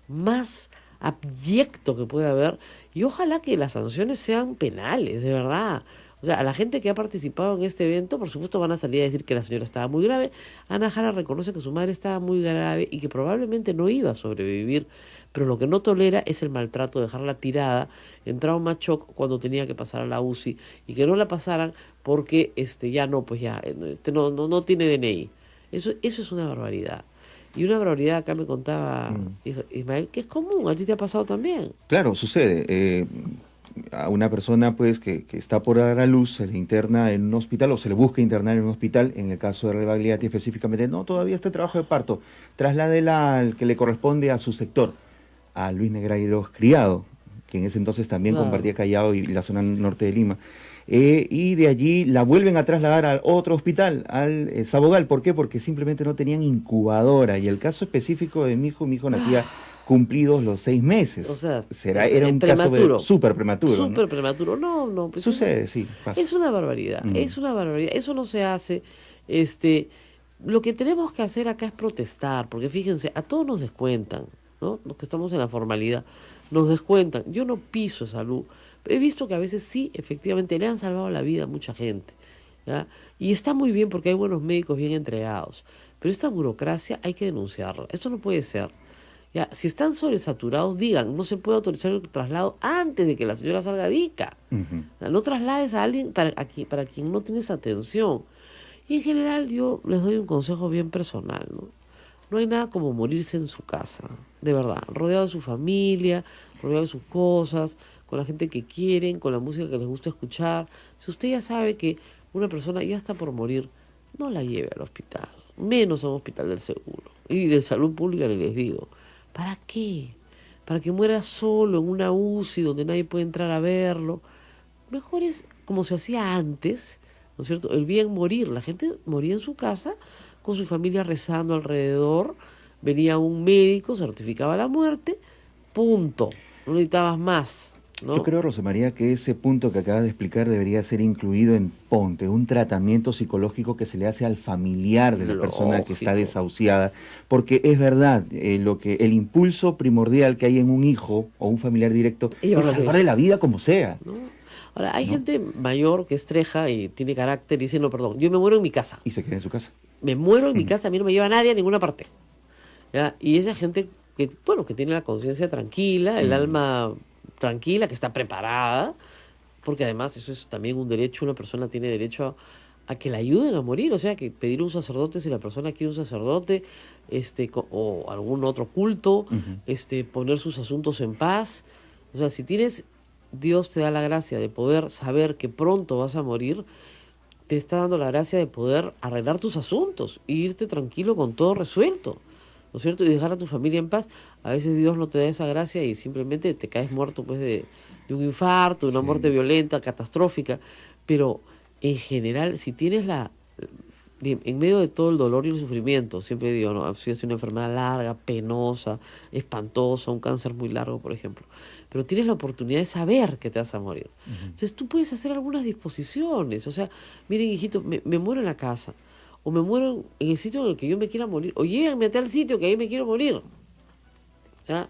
Speaker 3: más abyecto que puede haber. Y ojalá que las sanciones sean penales, de verdad. O sea, a la gente que ha participado en este evento, por supuesto, van a salir a decir que la señora estaba muy grave. Ana Jara reconoce que su madre estaba muy grave y que probablemente no iba a sobrevivir, pero lo que no tolera es el maltrato, dejarla tirada en trauma shock cuando tenía que pasar a la UCI y que no la pasaran porque ya no, pues ya, no tiene DNI. Eso es una barbaridad. Y una barbaridad, acá me contaba Ismael, que es común, a ti te ha pasado también.
Speaker 2: Claro, sucede. A una persona pues que está por dar a luz, se le interna en un hospital o se le busca internar en un hospital, en el caso de Rebagliati específicamente, no, todavía está en trabajo de parto, trasládela al que le corresponde a su sector, a Luis Negrairos Criado, que en ese entonces también compartía Callao y la zona norte de Lima. Y de allí la vuelven a trasladar al otro hospital, al Sabogal. ¿Por qué? Porque simplemente no tenían incubadora. Y el caso específico de mi hijo nacía cumplidos los 6 meses.
Speaker 3: O sea,
Speaker 2: era un
Speaker 3: prematuro.
Speaker 2: caso súper prematuro.
Speaker 3: Súper prematuro. No. Pues
Speaker 2: sucede, sí. Pasa.
Speaker 3: Es una barbaridad, es una barbaridad. Eso no se hace. Lo que tenemos que hacer acá es protestar, porque fíjense, a todos nos descuentan, ¿no? Los que estamos en la formalidad, nos descuentan. Yo no piso salud. He visto que a veces sí, efectivamente, le han salvado la vida a mucha gente, ¿ya? Y está muy bien porque hay buenos médicos bien entregados. Pero esta burocracia hay que denunciarla. Esto no puede ser. Ya, si están sobresaturados, digan, no se puede autorizar el traslado antes de que la señora salga de Ica. O sea, no traslades a alguien para quien no tienes atención. Y en general yo les doy un consejo bien personal, ¿no? No hay nada como morirse en su casa, de verdad, rodeado de su familia, rodeado de sus cosas, con la gente que quieren, con la música que les gusta escuchar. Si usted ya sabe que una persona ya está por morir, no la lleve al hospital, menos a un hospital del seguro. Y de salud pública les digo, ¿para qué? Para que muera solo en una UCI donde nadie puede entrar a verlo. Mejor es como se hacía antes, ¿no es cierto? El bien morir. La gente moría en su casa con su familia rezando alrededor. Venía un médico, certificaba la muerte, punto. No necesitabas más. ¿no?
Speaker 2: Yo creo, Rosa María, que ese punto que acabas de explicar debería ser incluido en Ponte, un tratamiento psicológico que se le hace al familiar de la persona que está
Speaker 3: Lógico.
Speaker 2: desahuciada, porque es verdad, el impulso primordial que hay en un hijo o un familiar directo
Speaker 3: Y
Speaker 2: es
Speaker 3: llevarlo a
Speaker 2: salvarle
Speaker 3: Dios.
Speaker 2: la vida como sea.
Speaker 3: ¿No? Ahora, hay gente mayor que estreja y tiene carácter y dice, no, perdón, yo me muero en mi casa.
Speaker 2: Y se queda en su casa.
Speaker 3: Me muero en mi casa, a mí no me lleva nadie a ninguna parte. ¿Ya? Y esa gente que, bueno, que tiene la conciencia tranquila, el alma tranquila, que está preparada, porque además eso es también un derecho, una persona tiene derecho a que la ayuden a morir, o sea, que pedir un sacerdote si la persona quiere un sacerdote, o algún otro culto, poner sus asuntos en paz. O sea, si tienes, Dios te da la gracia de poder saber que pronto vas a morir, te está dando la gracia de poder arreglar tus asuntos e irte tranquilo con todo resuelto, ¿no es cierto? Y dejar a tu familia en paz. A veces Dios no te da esa gracia y simplemente te caes muerto pues de un infarto, de una muerte violenta, catastrófica. Pero en general, si tienes en medio de todo el dolor y el sufrimiento, siempre digo, no, si es una enfermedad larga, penosa, espantosa, un cáncer muy largo, por ejemplo, pero tienes la oportunidad de saber que te vas a morir. Entonces tú puedes hacer algunas disposiciones, o sea, miren, hijito, me muero en la casa, o me muero en el sitio en el que yo me quiera morir, o llévenme a tal sitio que ahí me quiero morir. ¿Ya?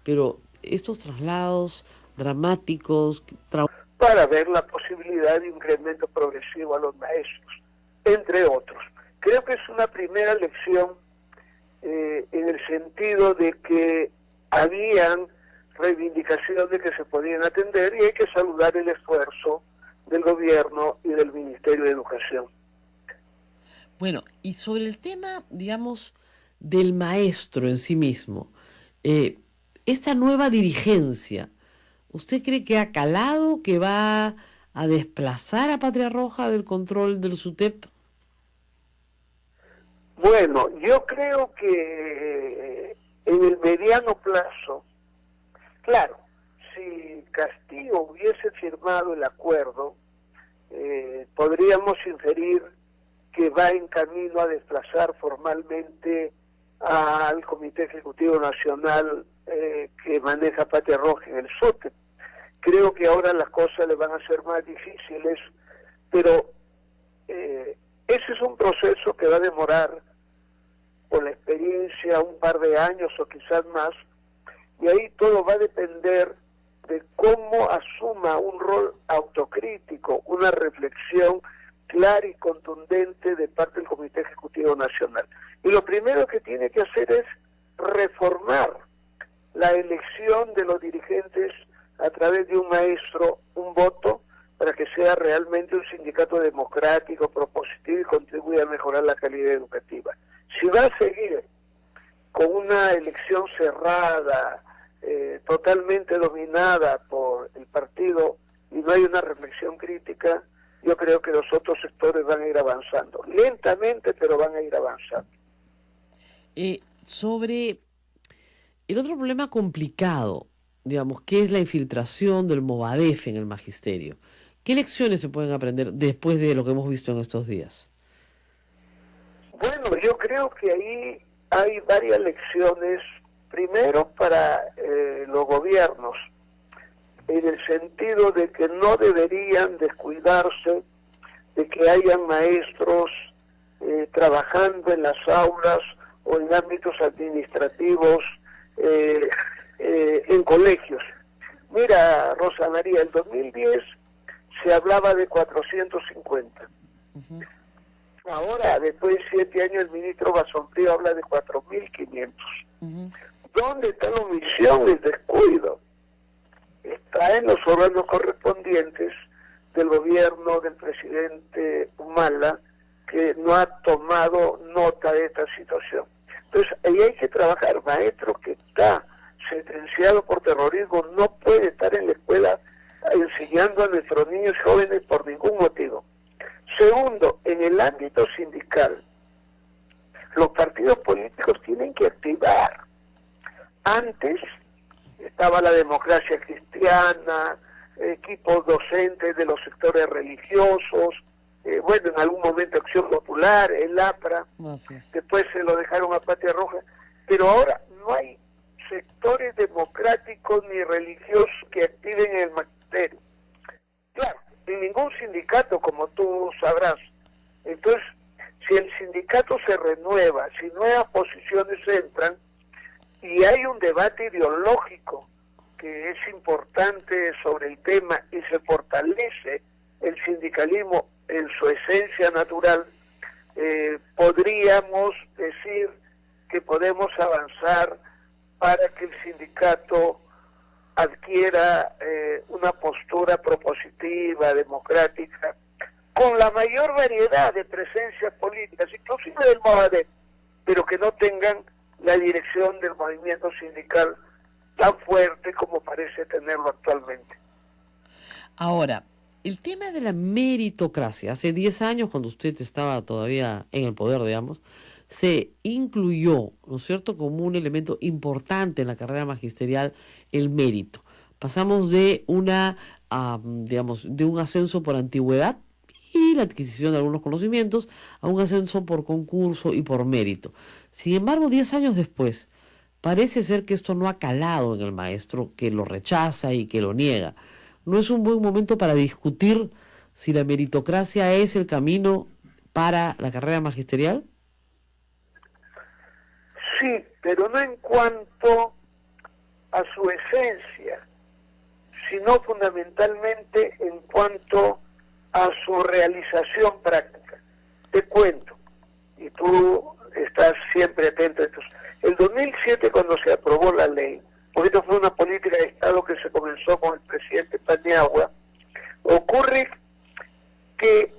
Speaker 3: Pero estos traslados dramáticos,
Speaker 5: para ver la posibilidad de incremento progresivo a los maestros, entre otros. Creo que es una primera lección en el sentido de que habían reivindicaciones que se podían atender y hay que saludar el esfuerzo del gobierno y del Ministerio de Educación.
Speaker 3: Bueno, y sobre el tema, digamos, del maestro en sí mismo, esta nueva dirigencia, ¿usted cree que ha calado, que va a desplazar a Patria Roja del control del SUTEP?
Speaker 5: Bueno, yo creo que en el mediano plazo, claro, si Castillo hubiese firmado el acuerdo, podríamos inferir que va en camino a desplazar formalmente al Comité Ejecutivo Nacional que maneja Patria Roja en el SUTEP. Creo que ahora las cosas le van a ser más difíciles, pero ese es un proceso que va a demorar, por la experiencia, un par de años o quizás más, y ahí todo va a depender de cómo asuma un rol autocrítico, una reflexión clara y contundente de parte del Comité Ejecutivo Nacional. Y lo primero que tiene que hacer es reformar la elección de los dirigentes a través de un maestro, un voto, para que sea realmente un sindicato democrático, propositivo y contribuya a mejorar la calidad educativa. Si va a seguir con una elección cerrada, totalmente dominada por el partido, y no hay una reflexión crítica, yo creo que los otros sectores van a ir avanzando. Lentamente, pero van a ir avanzando.
Speaker 3: Sobre el otro problema complicado, digamos, que es la infiltración del Movadef en el magisterio. ¿Qué lecciones se pueden aprender después de lo que hemos visto en estos días?
Speaker 5: Bueno, yo creo que ahí hay varias lecciones. Primero, para los gobiernos, en el sentido de que no deberían descuidarse de que hayan maestros trabajando en las aulas o en ámbitos administrativos, en colegios. Mira, Rosa María, en 2010 se hablaba de 450. Ahora, después de 7 años, el ministro Basomprío habla de 4.500. ¿Dónde está la omisión, el descuido? Está en los órganos correspondientes del gobierno del presidente Humala, que no ha tomado nota de esta situación. Entonces, ahí hay que trabajar. Maestro que está sentenciado por terrorismo no puede estar en la escuela enseñando a nuestros niños jóvenes por ningún motivo. Segundo, en el ámbito sindical, los partidos políticos tienen que activar. Antes estaba la democracia cristiana, equipos docentes de los sectores religiosos, bueno, en algún momento Acción Popular, el APRA, después se lo dejaron a Patria Roja, pero ahora no hay sectores democráticos ni religiosos que activen el magisterio. Claro, y ningún sindicato, como tú sabrás. Entonces, si el sindicato se renueva, si nuevas posiciones entran, y hay un debate ideológico que es importante sobre el tema y se fortalece el sindicalismo en su esencia natural, podríamos decir que podemos avanzar para que el sindicato adquiera una postura propositiva, democrática, con la mayor variedad de presencias políticas, inclusive del Movadef, pero que no tengan la dirección del movimiento sindical tan fuerte como parece tenerlo actualmente.
Speaker 3: Ahora, el tema de la meritocracia, hace 10 años, cuando usted estaba todavía en el poder, digamos, se incluyó, ¿no es cierto?, como un elemento importante en la carrera magisterial, el mérito. Pasamos de digamos, de un ascenso por antigüedad y la adquisición de algunos conocimientos a un ascenso por concurso y por mérito. Sin embargo, 10 años después, parece ser que esto no ha calado en el maestro, que lo rechaza y que lo niega. ¿No es un buen momento para discutir si la meritocracia es el camino para la carrera magisterial?
Speaker 5: Sí, pero no en cuanto a su esencia, sino fundamentalmente en cuanto a su realización práctica. Te cuento, y tú estás siempre atento a esto. El 2007, cuando se aprobó la ley, porque esto fue una política de Estado que se comenzó con el presidente Paniagua, ocurre que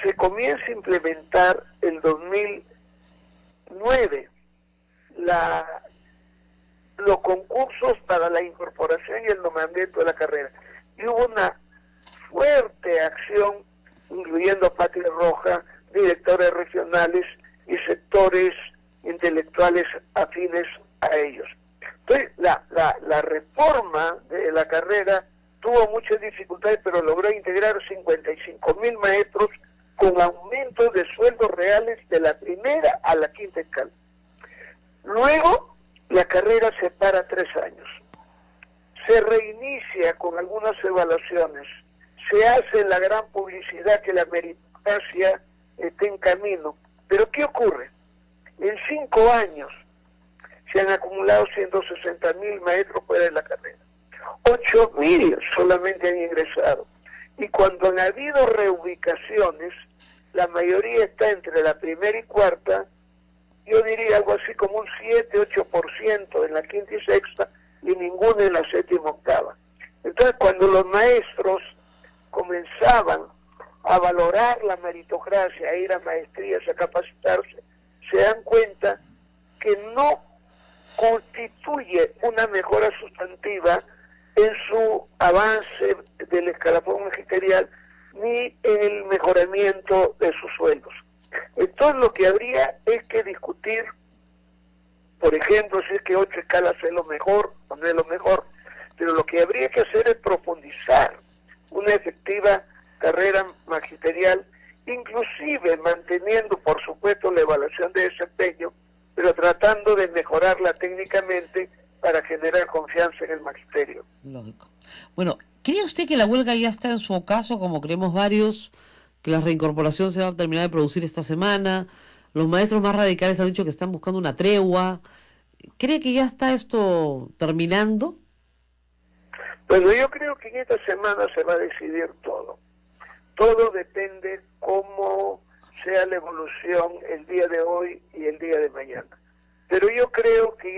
Speaker 5: se comienza a implementar el 2009 los concursos para la incorporación y el nombramiento de la carrera. Y hubo una fuerte acción, incluyendo a Patria Roja, directores regionales y sectores intelectuales afines a ellos. Entonces, la reforma de la carrera tuvo muchas dificultades, pero logró integrar 55.000 maestros con aumentos de sueldos reales de la primera a la quinta escala. Luego, la carrera se para 3 años. Se reinicia con algunas evaluaciones. Se hace la gran publicidad que la meritocracia está en camino. Pero ¿qué ocurre? En 5 años se han acumulado 160.000 maestros fuera de la carrera. 8.000 solamente han ingresado. Y cuando han habido reubicaciones, la mayoría está entre la primera y cuarta, yo diría algo así como un 7-8% en la quinta y sexta, y ninguno en la séptima y octava. Entonces, cuando los maestros comenzaban a valorar la meritocracia, a ir a maestrías, a capacitarse, se dan cuenta que no constituye una mejora sustantiva en su avance del escalafón magisterial ni en el mejoramiento de sus sueldos. Entonces lo que habría es que discutir, por ejemplo, si es que 8 escalas es lo mejor o no es lo mejor, pero lo que habría que hacer es profundizar una efectiva carrera magisterial, inclusive manteniendo, por supuesto, la evaluación de desempeño, pero tratando de mejorarla técnicamente para generar confianza en el magisterio.
Speaker 3: Lógico. Bueno, ¿cree usted que la huelga ya está en su ocaso, como creemos varios, que la reincorporación se va a terminar de producir esta semana? Los maestros más radicales han dicho que están buscando una tregua. ¿Cree que ya está esto terminando?
Speaker 5: Bueno, yo creo que en esta semana se va a decidir todo. Todo depende cómo sea la evolución el día de hoy y el día de mañana. Pero yo creo que